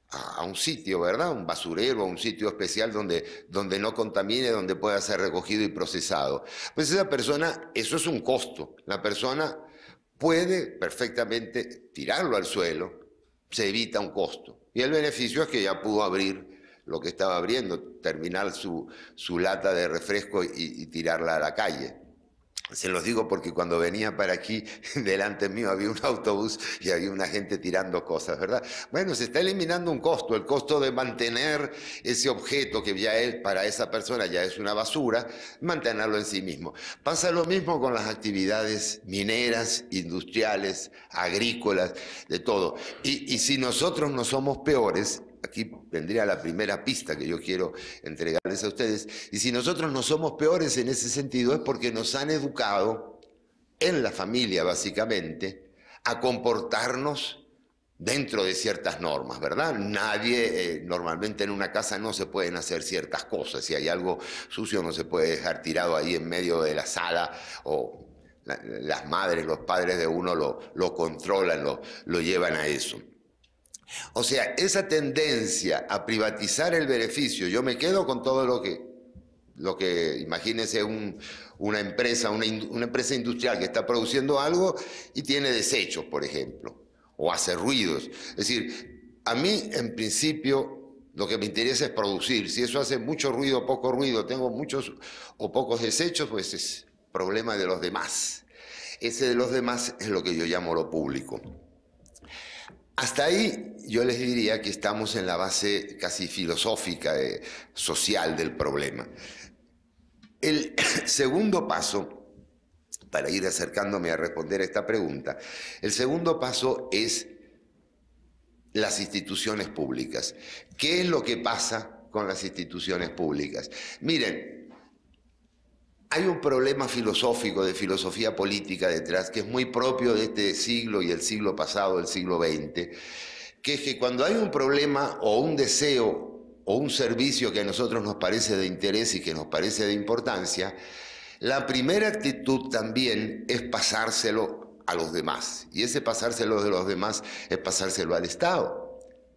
a un sitio, ¿verdad? Un basurero, un sitio especial donde no contamine, donde pueda ser recogido y procesado. Pues esa persona, eso es un costo. La persona puede perfectamente tirarlo al suelo, se evita un costo. Y el beneficio es que ya pudo abrir lo que estaba abriendo, terminar su lata de refresco y tirarla a la calle. Se los digo porque cuando venía para aquí, delante mío había un autobús y había una gente tirando cosas, ¿verdad? Bueno, se está eliminando un costo, el costo de mantener ese objeto que ya es, para esa persona ya es una basura, mantenerlo en sí mismo. Pasa lo mismo con las actividades mineras, industriales, agrícolas, de todo. Y si nosotros no somos peores, aquí vendría la primera pista que yo quiero entregarles a ustedes, y si nosotros no somos peores en ese sentido es porque nos han educado en la familia básicamente a comportarnos dentro de ciertas normas, ¿verdad? Nadie, normalmente en una casa no se pueden hacer ciertas cosas, si hay algo sucio no se puede dejar tirado ahí en medio de la sala, o las madres, los padres de uno lo controlan, lo llevan a eso. O sea, esa tendencia a privatizar el beneficio, yo me quedo con todo lo que imagínense una empresa industrial que está produciendo algo y tiene desechos, por ejemplo, o hace ruidos. Es decir, a mí en principio lo que me interesa es producir. Si eso hace mucho ruido o poco ruido, tengo muchos o pocos desechos, pues es problema de los demás. Ese de los demás es lo que yo llamo lo público. Hasta ahí yo les diría que estamos en la base casi filosófica, social del problema. El segundo paso, para ir acercándome a responder a esta pregunta, el segundo paso es las instituciones públicas. ¿Qué es lo que pasa con las instituciones públicas? Miren, hay un problema filosófico, de filosofía política detrás, que es muy propio de este siglo y el siglo pasado, el siglo XX, que es que cuando hay un problema o un deseo o un servicio que a nosotros nos parece de interés y que nos parece de importancia, la primera actitud también es pasárselo a los demás. Y ese pasárselo de los demás es pasárselo al Estado.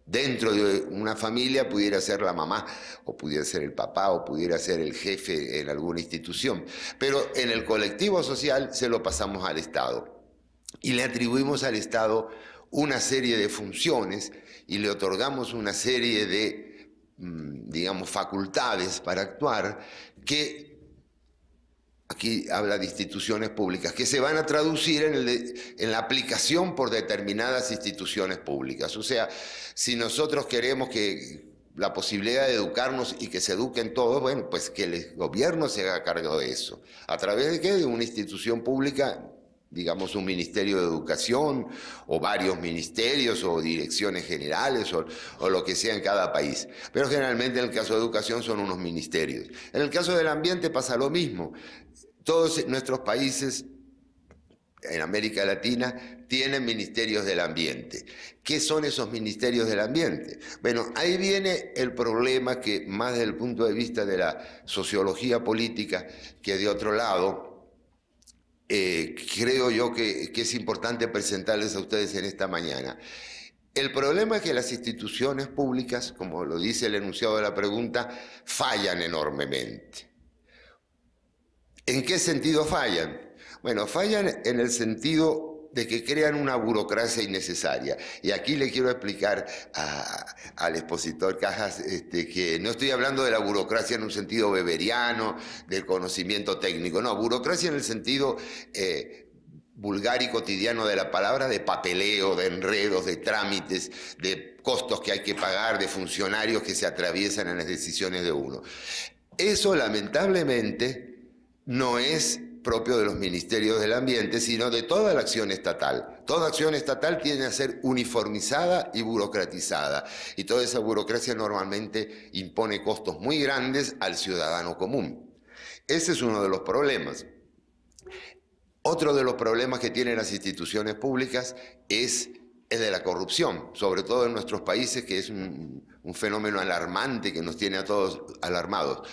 Dentro de una familia pudiera ser la mamá, o pudiera ser el papá, o pudiera ser el jefe en alguna institución. Pero en el colectivo social se lo pasamos al Estado. Y le atribuimos al Estado una serie de funciones y le otorgamos una serie de, digamos, facultades para actuar que... Aquí habla de instituciones públicas, que se van a traducir en la aplicación por determinadas instituciones públicas. O sea, si nosotros queremos que la posibilidad de educarnos y que se eduquen todos, bueno, pues que el gobierno se haga cargo de eso. ¿A través de qué? De una institución pública, digamos un ministerio de educación, o varios ministerios, o direcciones generales, o lo que sea en cada país. Pero generalmente en el caso de educación son unos ministerios. En el caso del ambiente pasa lo mismo. Todos nuestros países en América Latina tienen ministerios del ambiente. ¿Qué son esos ministerios del ambiente? Bueno, ahí viene el problema que más desde el punto de vista de la sociología política que de otro lado, creo yo que es importante presentarles a ustedes en esta mañana. El problema es que las instituciones públicas, como lo dice el enunciado de la pregunta, fallan enormemente. ¿En qué sentido fallan? Bueno, fallan en el sentido de que crean una burocracia innecesaria. Y aquí le quiero explicar al expositor Cajas que no estoy hablando de la burocracia en un sentido weberiano, del conocimiento técnico, no, burocracia en el sentido vulgar y cotidiano de la palabra, de papeleo, de enredos, de trámites, de costos que hay que pagar, de funcionarios que se atraviesan en las decisiones de uno. Eso lamentablemente no es propio de los ministerios del ambiente, sino de toda la acción estatal. Toda acción estatal tiende a ser uniformizada y burocratizada, y toda esa burocracia normalmente impone costos muy grandes al ciudadano común. Ese es uno de los problemas. Otro de los problemas que tienen las instituciones públicas es de la corrupción, sobre todo en nuestros países, que es un fenómeno alarmante que nos tiene a todos alarmados.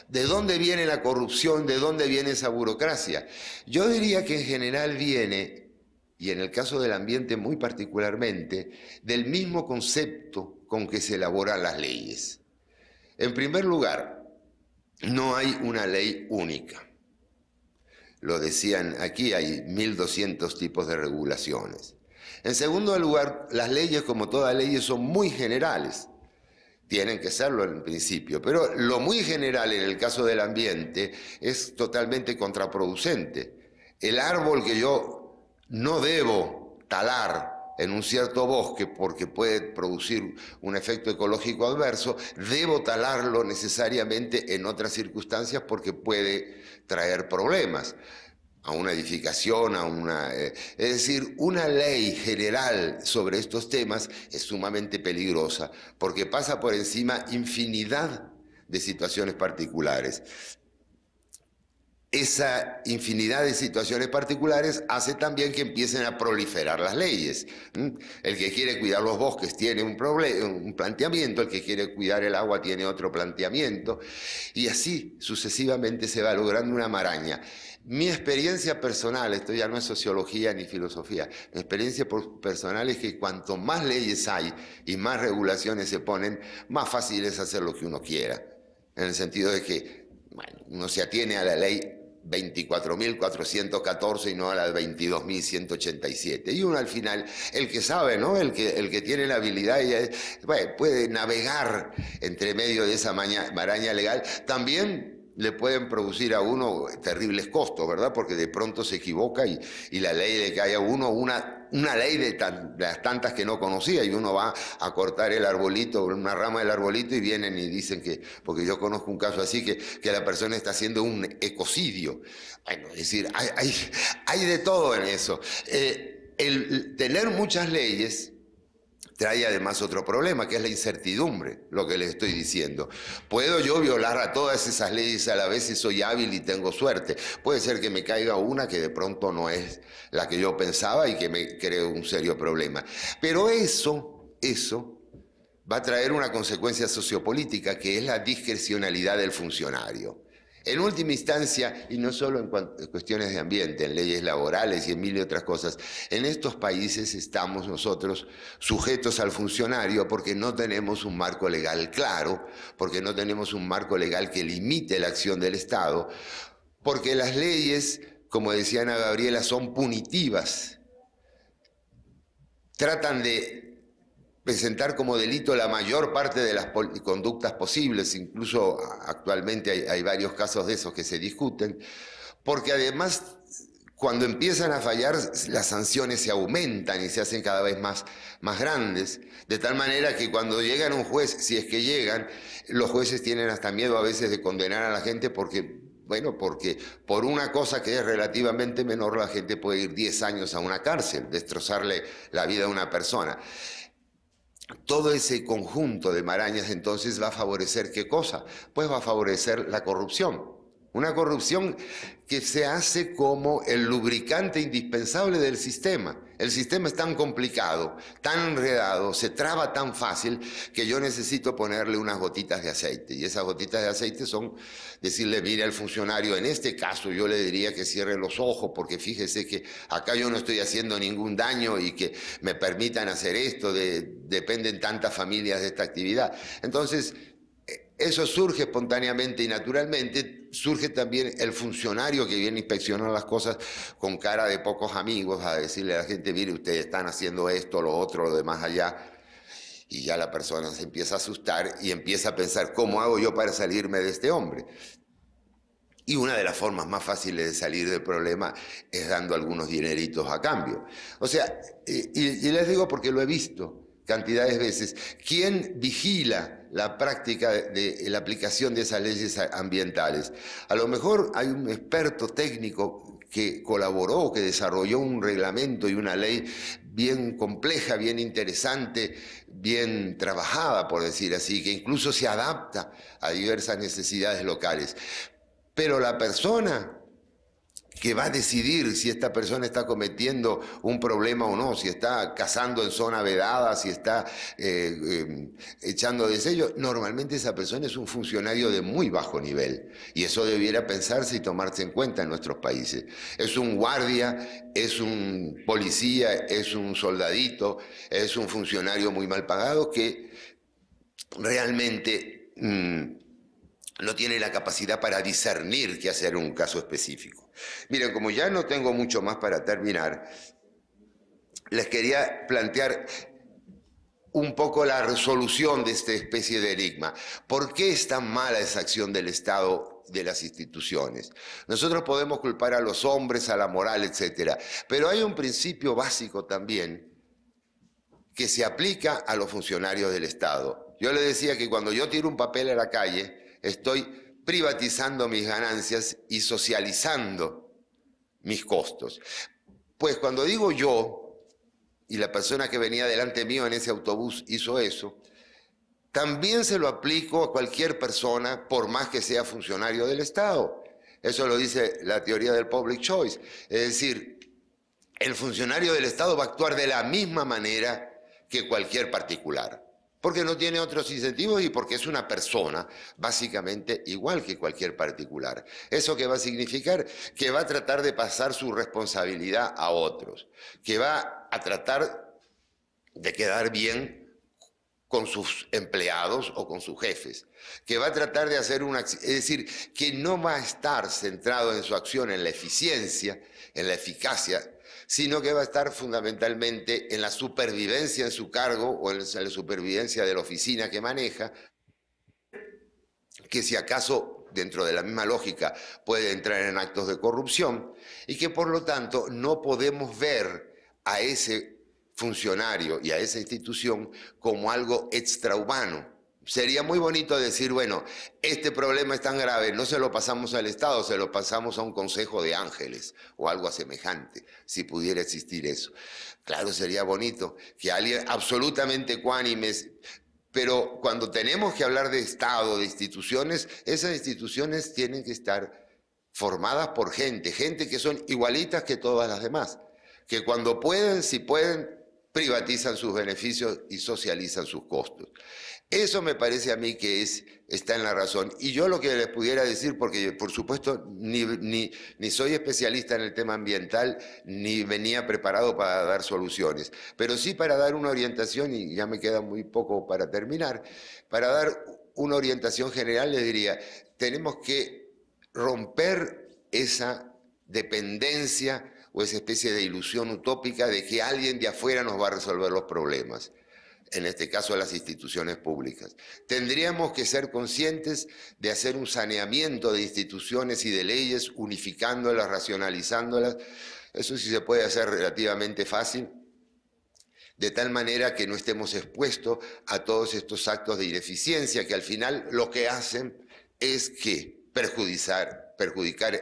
¿De dónde viene la corrupción? ¿De dónde viene esa burocracia? Yo diría que en general viene, y en el caso del ambiente muy particularmente, del mismo concepto con que se elaboran las leyes. En primer lugar, no hay una ley única. Lo decían aquí, hay 1200 tipos de regulaciones. En segundo lugar, las leyes, como todas leyes, son muy generales. Tienen que serlo en principio, pero lo muy general en el caso del ambiente es totalmente contraproducente. El árbol que yo no debo talar en un cierto bosque porque puede producir un efecto ecológico adverso, debo talarlo necesariamente en otras circunstancias porque puede traer problemas a una edificación, es decir, una ley general sobre estos temas es sumamente peligrosa porque pasa por encima infinidad de situaciones particulares. Esa infinidad de situaciones particulares hace también que empiecen a proliferar las leyes. El que quiere cuidar los bosques tiene un planteamiento, el que quiere cuidar el agua tiene otro planteamiento, y así sucesivamente se va logrando una maraña. Mi experiencia personal, esto ya no es sociología ni filosofía, mi experiencia personal es que cuanto más leyes hay y más regulaciones se ponen, más fácil es hacer lo que uno quiera. En el sentido de que, bueno, uno se atiene a la ley 24.414 y no a la 22.187. Y uno al final, el que sabe, ¿no? El que tiene la habilidad, bueno, puede navegar entre medio de esa maraña legal. También le pueden producir a uno terribles costos, ¿verdad? Porque de pronto se equivoca y la ley le cae a uno una ley de las tantas que no conocía, y uno va a cortar el arbolito, una rama del arbolito, y vienen y dicen que, porque yo conozco un caso así, que la persona está haciendo un ecocidio. Bueno, es decir, hay de todo en eso. El tener muchas leyes trae además otro problema, que es la incertidumbre, lo que les estoy diciendo. ¿Puedo yo violar a todas esas leyes a la vez si soy hábil y tengo suerte? Puede ser que me caiga una que de pronto no es la que yo pensaba y que me cree un serio problema. Pero eso va a traer una consecuencia sociopolítica, que es la discrecionalidad del funcionario. En última instancia, y no solo en cuestiones de ambiente, en leyes laborales y en mil y otras cosas, en estos países estamos nosotros sujetos al funcionario porque no tenemos un marco legal claro, porque no tenemos un marco legal que limite la acción del Estado, porque las leyes, como decía Ana Gabriela, son punitivas. Tratan de presentar como delito la mayor parte de las conductas posibles, incluso actualmente hay varios casos de esos que se discuten, porque además cuando empiezan a fallar las sanciones se aumentan y se hacen cada vez más grandes, de tal manera que cuando llegan a un juez, si es que llegan, los jueces tienen hasta miedo a veces de condenar a la gente porque por una cosa que es relativamente menor la gente puede ir 10 años a una cárcel, destrozarle la vida a una persona. Todo ese conjunto de marañas entonces va a favorecer ¿qué cosa? Pues va a favorecer la corrupción. Una corrupción que se hace como el lubricante indispensable del sistema. El sistema es tan complicado, tan enredado, se traba tan fácil que yo necesito ponerle unas gotitas de aceite. Y esas gotitas de aceite son decirle, mire al funcionario, en este caso yo le diría que cierre los ojos porque fíjese que acá yo no estoy haciendo ningún daño y que me permitan hacer esto, dependen tantas familias de esta actividad. Entonces, eso surge espontáneamente y naturalmente, surge también el funcionario que viene a inspeccionar las cosas con cara de pocos amigos, a decirle a la gente, mire, ustedes están haciendo esto, lo otro, lo demás allá, y ya la persona se empieza a asustar y empieza a pensar, ¿cómo hago yo para salirme de este hombre? Y una de las formas más fáciles de salir del problema es dando algunos dineritos a cambio. O sea, y les digo porque lo he visto cantidades de veces. ¿Quién vigila la práctica de la aplicación de esas leyes ambientales? A lo mejor hay un experto técnico que colaboró, que desarrolló un reglamento y una ley bien compleja, bien interesante, bien trabajada, por decir así, que incluso se adapta a diversas necesidades locales. Pero la persona que va a decidir si esta persona está cometiendo un problema o no, si está cazando en zona vedada, si está echando de sello, normalmente esa persona es un funcionario de muy bajo nivel. Y eso debiera pensarse y tomarse en cuenta en nuestros países. Es un guardia, es un policía, es un soldadito, es un funcionario muy mal pagado que realmente no tiene la capacidad para discernir qué hacer en un caso específico. Miren, como ya no tengo mucho más para terminar, les quería plantear un poco la resolución de esta especie de enigma. ¿Por qué es tan mala esa acción del Estado, de las instituciones? Nosotros podemos culpar a los hombres, a la moral, etc. Pero hay un principio básico también que se aplica a los funcionarios del Estado. Yo le decía que cuando yo tiro un papel a la calle, estoy privatizando mis ganancias y socializando mis costos. Pues cuando digo yo, y la persona que venía delante mío en ese autobús hizo eso, también se lo aplico a cualquier persona, por más que sea funcionario del Estado. Eso lo dice la teoría del public choice. Es decir, el funcionario del Estado va a actuar de la misma manera que cualquier particular, porque no tiene otros incentivos y porque es una persona básicamente igual que cualquier particular. ¿Eso qué va a significar? Que va a tratar de pasar su responsabilidad a otros, que va a tratar de quedar bien con sus empleados o con sus jefes, que va a tratar de hacer es decir, que no va a estar centrado en su acción, en la eficiencia, en la eficacia, sino que va a estar fundamentalmente en la supervivencia en su cargo o en la supervivencia de la oficina que maneja, que si acaso dentro de la misma lógica puede entrar en actos de corrupción y que por lo tanto no podemos ver a ese funcionario y a esa institución como algo extrahumano. Sería muy bonito decir, bueno, este problema es tan grave, no se lo pasamos al Estado, se lo pasamos a un consejo de ángeles o algo semejante, si pudiera existir eso. Claro, sería bonito que alguien absolutamente ecuánime, pero cuando tenemos que hablar de Estado, de instituciones, esas instituciones tienen que estar formadas por gente que son igualitas que todas las demás, que cuando pueden, si pueden, privatizan sus beneficios y socializan sus costos. Eso me parece a mí que está en la razón. Y yo lo que les pudiera decir, porque por supuesto ni soy especialista en el tema ambiental, ni venía preparado para dar soluciones, pero sí para dar una orientación, y ya me queda muy poco para terminar, para dar una orientación general les diría, tenemos que romper esa dependencia o esa especie de ilusión utópica de que alguien de afuera nos va a resolver los problemas. En este caso las instituciones públicas. Tendríamos que ser conscientes de hacer un saneamiento de instituciones y de leyes, unificándolas, racionalizándolas. Eso sí se puede hacer relativamente fácil, de tal manera que no estemos expuestos a todos estos actos de ineficiencia que al final lo que hacen es que perjudicar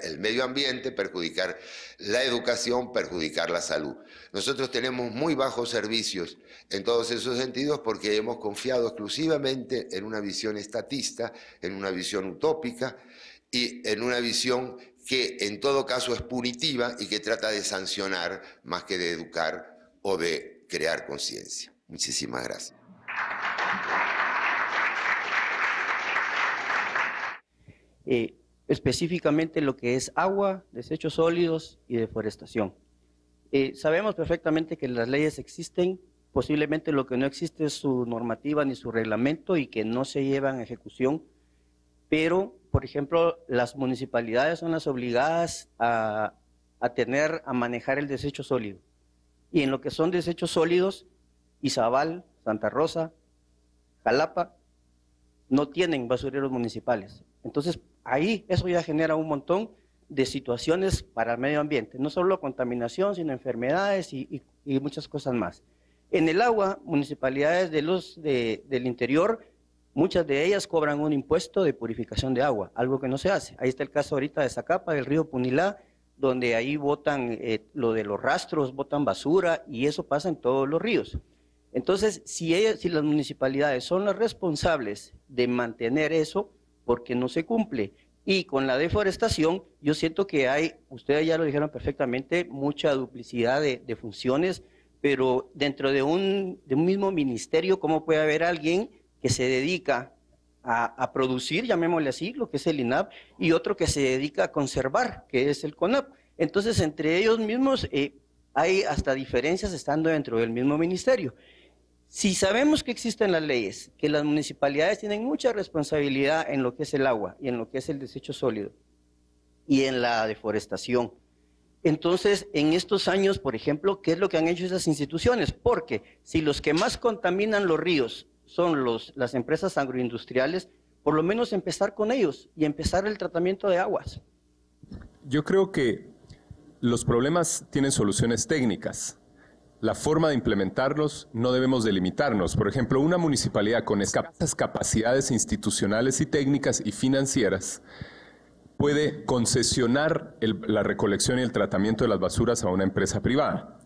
el medio ambiente, perjudicar la educación, perjudicar la salud. Nosotros tenemos muy bajos servicios en todos esos sentidos porque hemos confiado exclusivamente en una visión estatista, en una visión utópica, y en una visión que en todo caso es punitiva y que trata de sancionar más que de educar o de crear conciencia. Muchísimas gracias. Específicamente lo que es agua, desechos sólidos y deforestación. Sabemos perfectamente que las leyes existen, posiblemente lo que no existe es su normativa ni su reglamento y que no se llevan a ejecución, pero, por ejemplo, las municipalidades son las obligadas a manejar el desecho sólido. Y en lo que son desechos sólidos, Izabal, Santa Rosa, Jalapa, no tienen basureros municipales. Entonces, ahí eso ya genera un montón de situaciones para el medio ambiente, no solo contaminación, sino enfermedades y muchas cosas más. En el agua, municipalidades del interior, muchas de ellas cobran un impuesto de purificación de agua, algo que no se hace. Ahí está el caso ahorita de Zacapa, del río Punilá, donde ahí botan lo de los rastros, botan basura, y eso pasa en todos los ríos. Entonces, si las municipalidades son las responsables de mantener eso, porque no se cumple. Y con la deforestación, yo siento que hay, ustedes ya lo dijeron perfectamente, mucha duplicidad de funciones, pero dentro de un mismo ministerio, ¿cómo puede haber alguien que se dedica a producir, llamémosle así, lo que es el INAP, y otro que se dedica a conservar, que es el CONAP? Entonces, entre ellos mismos hay hasta diferencias estando dentro del mismo ministerio. Si sabemos que existen las leyes, que las municipalidades tienen mucha responsabilidad en lo que es el agua y en lo que es el desecho sólido y en la deforestación, entonces en estos años, por ejemplo, ¿qué es lo que han hecho esas instituciones? Porque si los que más contaminan los ríos son las empresas agroindustriales, por lo menos empezar con ellos y empezar el tratamiento de aguas. Yo creo que los problemas tienen soluciones técnicas. La forma de implementarlos no debemos delimitarnos. Por ejemplo, una municipalidad con escasas capacidades institucionales y técnicas y financieras puede concesionar la recolección y el tratamiento de las basuras a una empresa privada.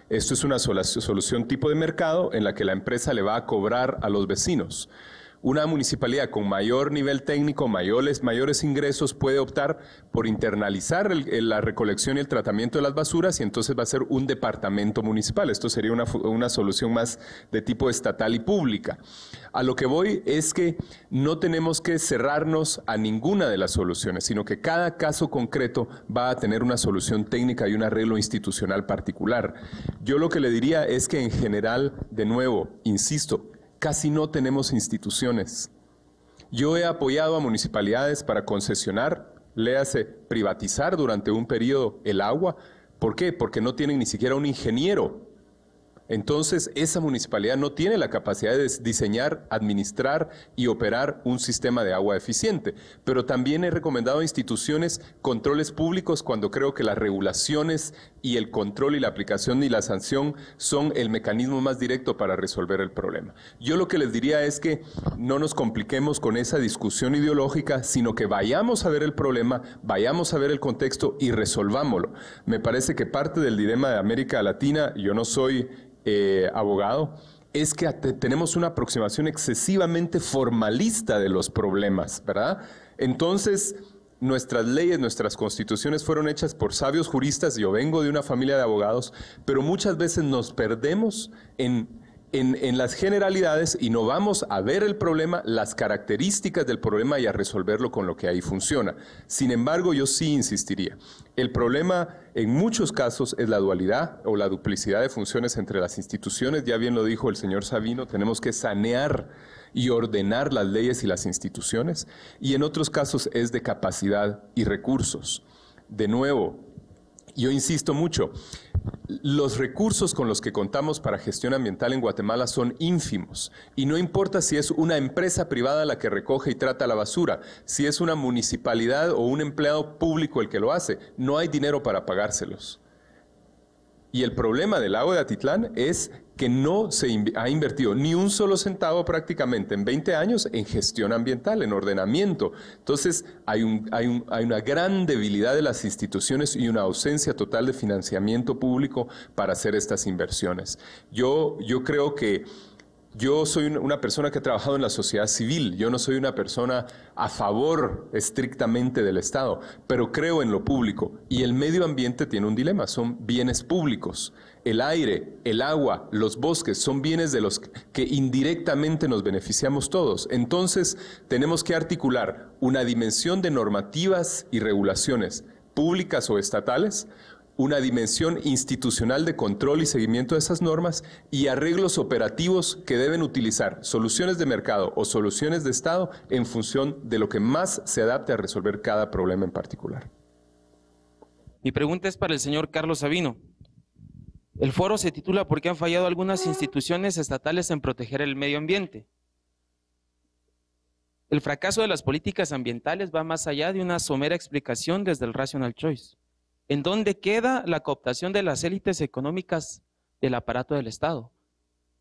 Esto es una solución tipo de mercado en la que la empresa le va a cobrar a los vecinos. Una municipalidad con mayor nivel técnico, mayores ingresos, puede optar por internalizar la recolección y el tratamiento de las basuras, y entonces va a ser un departamento municipal. Esto sería una solución más de tipo estatal y pública. A lo que voy es que no tenemos que cerrarnos a ninguna de las soluciones, sino que cada caso concreto va a tener una solución técnica y un arreglo institucional particular. Yo lo que le diría es que en general, de nuevo, insisto, casi no tenemos instituciones. Yo he apoyado a municipalidades para concesionar, léase, privatizar durante un periodo el agua. ¿Por qué? Porque no tienen ni siquiera un ingeniero. Entonces, esa municipalidad no tiene la capacidad de diseñar, administrar y operar un sistema de agua eficiente. Pero también he recomendado a instituciones controles públicos cuando creo que las regulaciones y el control y la aplicación y la sanción son el mecanismo más directo para resolver el problema. Yo lo que les diría es que no nos compliquemos con esa discusión ideológica, sino que vayamos a ver el problema, vayamos a ver el contexto y resolvámoslo. Me parece que parte del dilema de América Latina, yo no soy abogado, es que tenemos una aproximación excesivamente formalista de los problemas, ¿verdad? Entonces, nuestras leyes, nuestras constituciones fueron hechas por sabios juristas, yo vengo de una familia de abogados, pero muchas veces nos perdemos en las generalidades y no vamos a ver el problema, las características del problema y a resolverlo con lo que ahí funciona. Sin embargo, yo sí insistiría. El problema en muchos casos es la dualidad o la duplicidad de funciones entre las instituciones. Ya bien lo dijo el señor Sabino, tenemos que sanear y ordenar las leyes y las instituciones. Y en otros casos es de capacidad y recursos. De nuevo, yo insisto mucho, los recursos con los que contamos para gestión ambiental en Guatemala son ínfimos y no importa si es una empresa privada la que recoge y trata la basura, si es una municipalidad o un empleado público el que lo hace, no hay dinero para pagárselos. Y el problema del lago de Atitlán es que no se ha invertido ni un solo centavo prácticamente en 20 años en gestión ambiental, en ordenamiento. Entonces hay una gran debilidad de las instituciones y una ausencia total de financiamiento público para hacer estas inversiones. Yo creo que Yo soy una persona que ha trabajado en la sociedad civil, yo no soy una persona a favor estrictamente del Estado, pero creo en lo público y el medio ambiente tiene un dilema, son bienes públicos. El aire, el agua, los bosques son bienes de los que indirectamente nos beneficiamos todos. Entonces tenemos que articular una dimensión de normativas y regulaciones públicas o estatales, una dimensión institucional de control y seguimiento de esas normas y arreglos operativos que deben utilizar soluciones de mercado o soluciones de Estado en función de lo que más se adapte a resolver cada problema en particular. Mi pregunta es para el señor Carlos Sabino. El foro se titula ¿Por qué han fallado algunas instituciones estatales en proteger el medio ambiente? El fracaso de las políticas ambientales va más allá de una somera explicación desde el rational choice. ¿En dónde queda la cooptación de las élites económicas del aparato del Estado?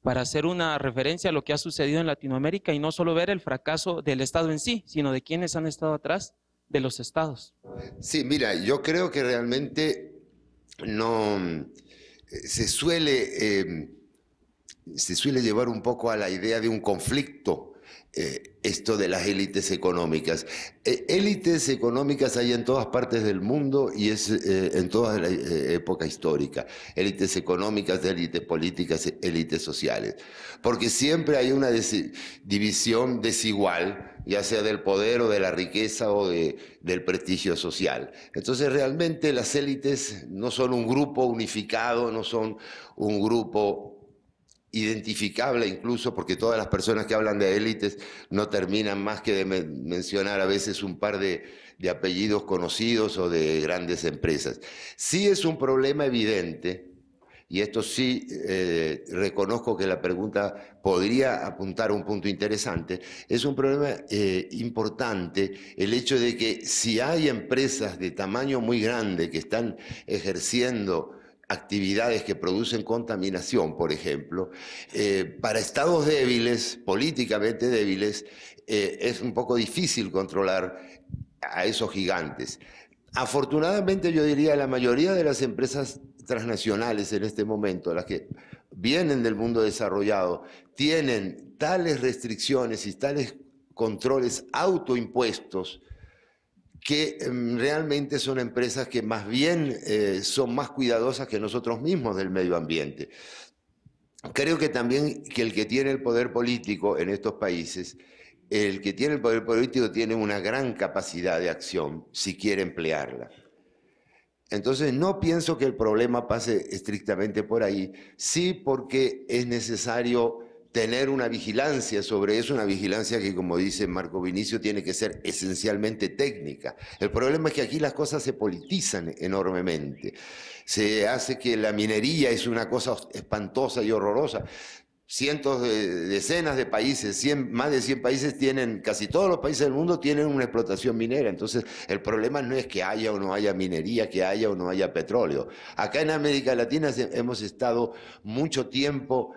Para hacer una referencia a lo que ha sucedido en Latinoamérica y no solo ver el fracaso del Estado en sí, sino de quienes han estado atrás de los estados. Sí, mira, yo creo que realmente no se suele llevar un poco a la idea de un conflicto esto de las élites económicas. Élites económicas hay en todas partes del mundo y es en toda la época histórica. Élites económicas, élites políticas, élites sociales. Porque siempre hay una división desigual, ya sea del poder o de la riqueza o del prestigio social. Entonces realmente las élites no son un grupo unificado, no son un grupo identificable incluso, porque todas las personas que hablan de élites no terminan más que de mencionar a veces un par de apellidos conocidos o de grandes empresas. Sí es un problema evidente, y esto sí reconozco que la pregunta podría apuntar a un punto interesante, es un problema importante el hecho de que si hay empresas de tamaño muy grande que están ejerciendo actividades que producen contaminación, por ejemplo, para estados débiles, políticamente débiles, es un poco difícil controlar a esos gigantes. Afortunadamente, yo diría, la mayoría de las empresas transnacionales en este momento, las que vienen del mundo desarrollado, tienen tales restricciones y tales controles autoimpuestos que realmente son empresas que más bien son más cuidadosas que nosotros mismos del medio ambiente. Creo que también que el que tiene el poder político en estos países, el que tiene el poder político tiene una gran capacidad de acción si quiere emplearla. Entonces no pienso que el problema pase estrictamente por ahí, sí porque es necesario tener una vigilancia sobre eso, una vigilancia que, como dice Marco Vinicio, tiene que ser esencialmente técnica. El problema es que aquí las cosas se politizan enormemente. Se hace que la minería es una cosa espantosa y horrorosa. Decenas de países, más de 100 países tienen, casi todos los países del mundo tienen una explotación minera. Entonces, el problema no es que haya o no haya minería, que haya o no haya petróleo. Acá en América Latina hemos estado mucho tiempo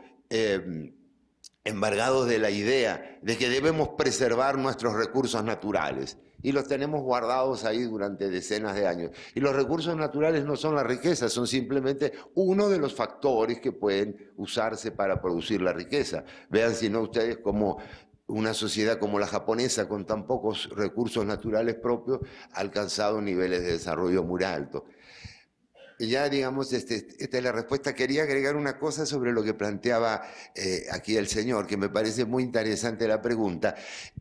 embargados de la idea de que debemos preservar nuestros recursos naturales y los tenemos guardados ahí durante decenas de años. Y los recursos naturales no son la riqueza, son simplemente uno de los factores que pueden usarse para producir la riqueza. Vean si no ustedes cómo una sociedad como la japonesa con tan pocos recursos naturales propios ha alcanzado niveles de desarrollo muy altos. Ya, digamos, esta es la respuesta. Quería agregar una cosa sobre lo que planteaba aquí el señor, que me parece muy interesante la pregunta,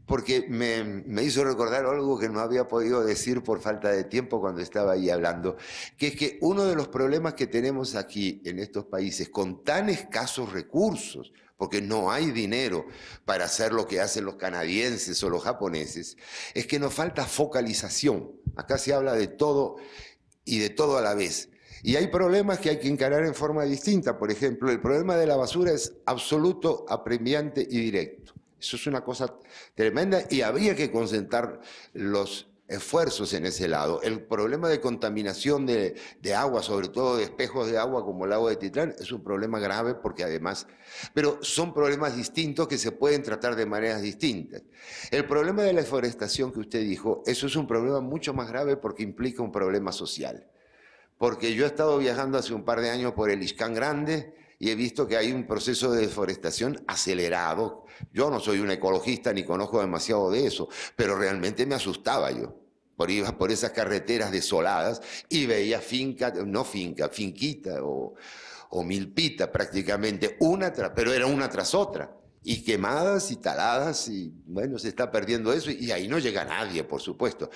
porque me hizo recordar algo que no había podido decir por falta de tiempo cuando estaba ahí hablando, que es que uno de los problemas que tenemos aquí en estos países con tan escasos recursos, porque no hay dinero para hacer lo que hacen los canadienses o los japoneses, es que nos falta focalización. Acá se habla de todo y de todo a la vez. Y hay problemas que hay que encarar en forma distinta. Por ejemplo, el problema de la basura es absoluto, apremiante y directo. Eso es una cosa tremenda y habría que concentrar los esfuerzos en ese lado. El problema de contaminación de agua, sobre todo de espejos de agua como el lago de Titlán, es un problema grave porque además... Pero son problemas distintos que se pueden tratar de maneras distintas. El problema de la deforestación que usted dijo, eso es un problema mucho más grave porque implica un problema social. Porque yo he estado viajando hace un par de años por el Ixcán Grande y he visto que hay un proceso de deforestación acelerado. Yo no soy un ecologista ni conozco demasiado de eso, pero realmente me asustaba yo. Iba por esas carreteras desoladas y veía finquita o milpita prácticamente, pero era una tras otra. Y quemadas y taladas, y bueno, se está perdiendo eso, y ahí no llega nadie, por supuesto.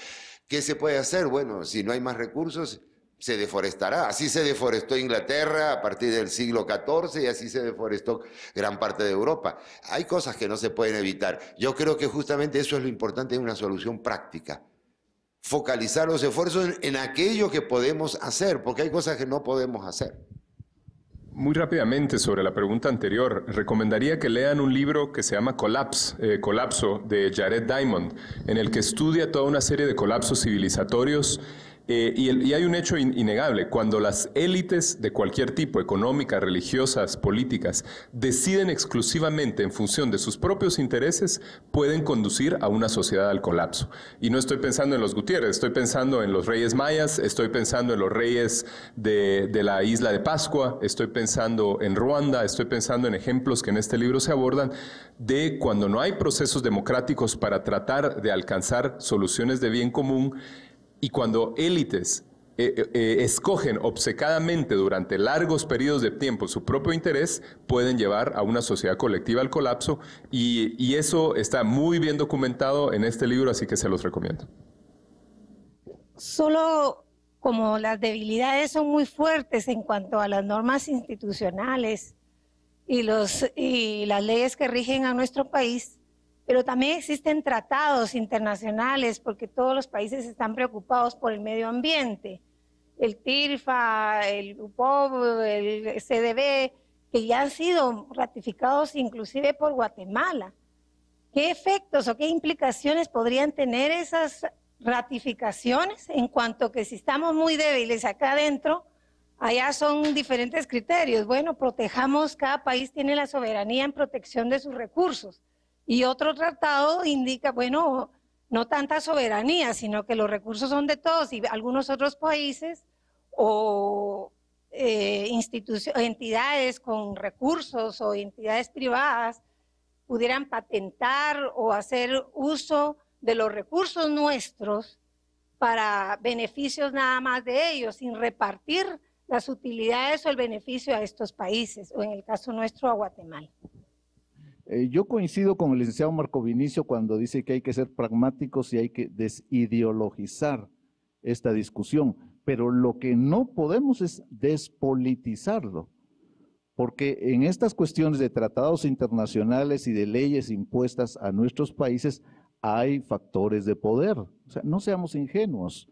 ¿Qué se puede hacer? Bueno, si no hay más recursos, se deforestará. Así se deforestó Inglaterra a partir del siglo XIV y así se deforestó gran parte de Europa. Hay cosas que no se pueden evitar. Yo creo que justamente eso es lo importante de una solución práctica. Focalizar los esfuerzos en aquello que podemos hacer, porque hay cosas que no podemos hacer. Muy rápidamente sobre la pregunta anterior, recomendaría que lean un libro que se llama Colapso, de Jared Diamond, en el que estudia toda una serie de colapsos civilizatorios. Y hay un hecho innegable: cuando las élites de cualquier tipo, económicas, religiosas, políticas, deciden exclusivamente en función de sus propios intereses, pueden conducir a una sociedad al colapso. Y no estoy pensando en los Gutiérrez, estoy pensando en los reyes mayas, estoy pensando en los reyes de la isla de Pascua, estoy pensando en Ruanda, estoy pensando en ejemplos que en este libro se abordan de cuando no hay procesos democráticos para tratar de alcanzar soluciones de bien común. Y cuando élites escogen obcecadamente durante largos periodos de tiempo su propio interés, pueden llevar a una sociedad colectiva al colapso, y eso está muy bien documentado en este libro, así que se los recomiendo. Solo como las debilidades son muy fuertes en cuanto a las normas institucionales y las leyes que rigen a nuestro país, pero también existen tratados internacionales porque todos los países están preocupados por el medio ambiente. El TIRFA, el UPOV, el CDB, que ya han sido ratificados inclusive por Guatemala. ¿Qué efectos o qué implicaciones podrían tener esas ratificaciones en cuanto que si estamos muy débiles acá adentro, allá son diferentes criterios? Bueno, protejamos, cada país tiene la soberanía en protección de sus recursos. Y otro tratado indica, bueno, no tanta soberanía, sino que los recursos son de todos, y algunos otros países o entidades con recursos o entidades privadas pudieran patentar o hacer uso de los recursos nuestros para beneficios nada más de ellos, sin repartir las utilidades o el beneficio a estos países, o en el caso nuestro a Guatemala. Yo coincido con el licenciado Marco Vinicio cuando dice que hay que ser pragmáticos y hay que desideologizar esta discusión, pero lo que no podemos es despolitizarlo, porque en estas cuestiones de tratados internacionales y de leyes impuestas a nuestros países hay factores de poder. O sea, no seamos ingenuos.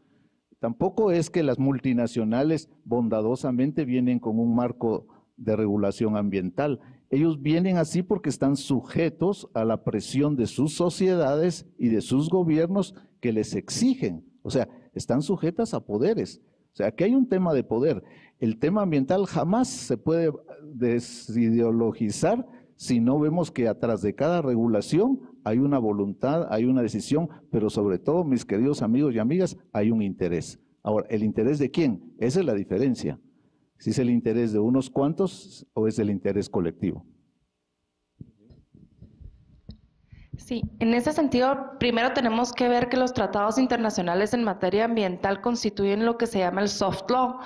Tampoco es que las multinacionales bondadosamente vienen con un marco de regulación ambiental. Ellos vienen así porque están sujetos a la presión de sus sociedades y de sus gobiernos que les exigen. O sea, están sujetas a poderes. O sea, aquí hay un tema de poder. El tema ambiental jamás se puede desideologizar si no vemos que atrás de cada regulación hay una voluntad, hay una decisión, pero sobre todo, mis queridos amigos y amigas, hay un interés. Ahora, ¿el interés de quién? Esa es la diferencia. Si es el interés de unos cuantos o es el interés colectivo. Sí, en ese sentido, primero tenemos que ver que los tratados internacionales en materia ambiental constituyen lo que se llama el soft law,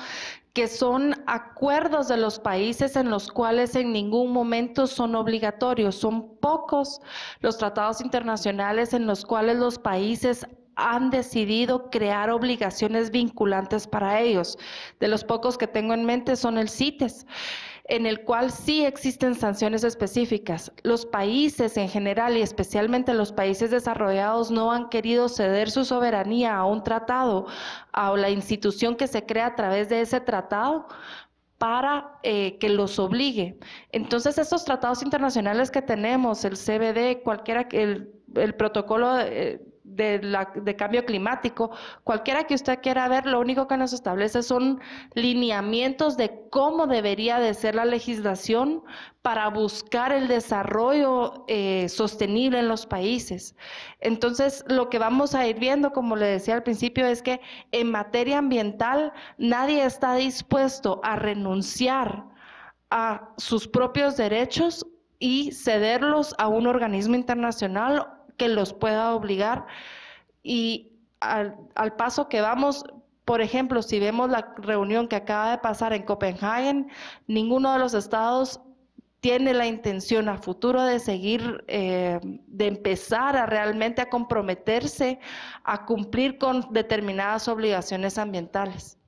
que son acuerdos de los países en los cuales en ningún momento son obligatorios. Son pocos los tratados internacionales en los cuales los países han decidido crear obligaciones vinculantes para ellos. De los pocos que tengo en mente son el CITES, en el cual sí existen sanciones específicas. Los países en general y especialmente los países desarrollados no han querido ceder su soberanía a un tratado, a la institución que se crea a través de ese tratado, para que los obligue. Entonces, estos tratados internacionales que tenemos, el CBD, cualquiera que el protocolo de cambio climático, cualquiera que usted quiera ver, lo único que nos establece son lineamientos de cómo debería de ser la legislación para buscar el desarrollo sostenible en los países. Entonces, lo que vamos a ir viendo, como le decía al principio, es que en materia ambiental nadie está dispuesto a renunciar a sus propios derechos y cederlos a un organismo internacional que los pueda obligar. Y al paso que vamos, por ejemplo, si vemos la reunión que acaba de pasar en Copenhague, ninguno de los estados tiene la intención a futuro de seguir, de empezar a realmente a comprometerse a cumplir con determinadas obligaciones ambientales.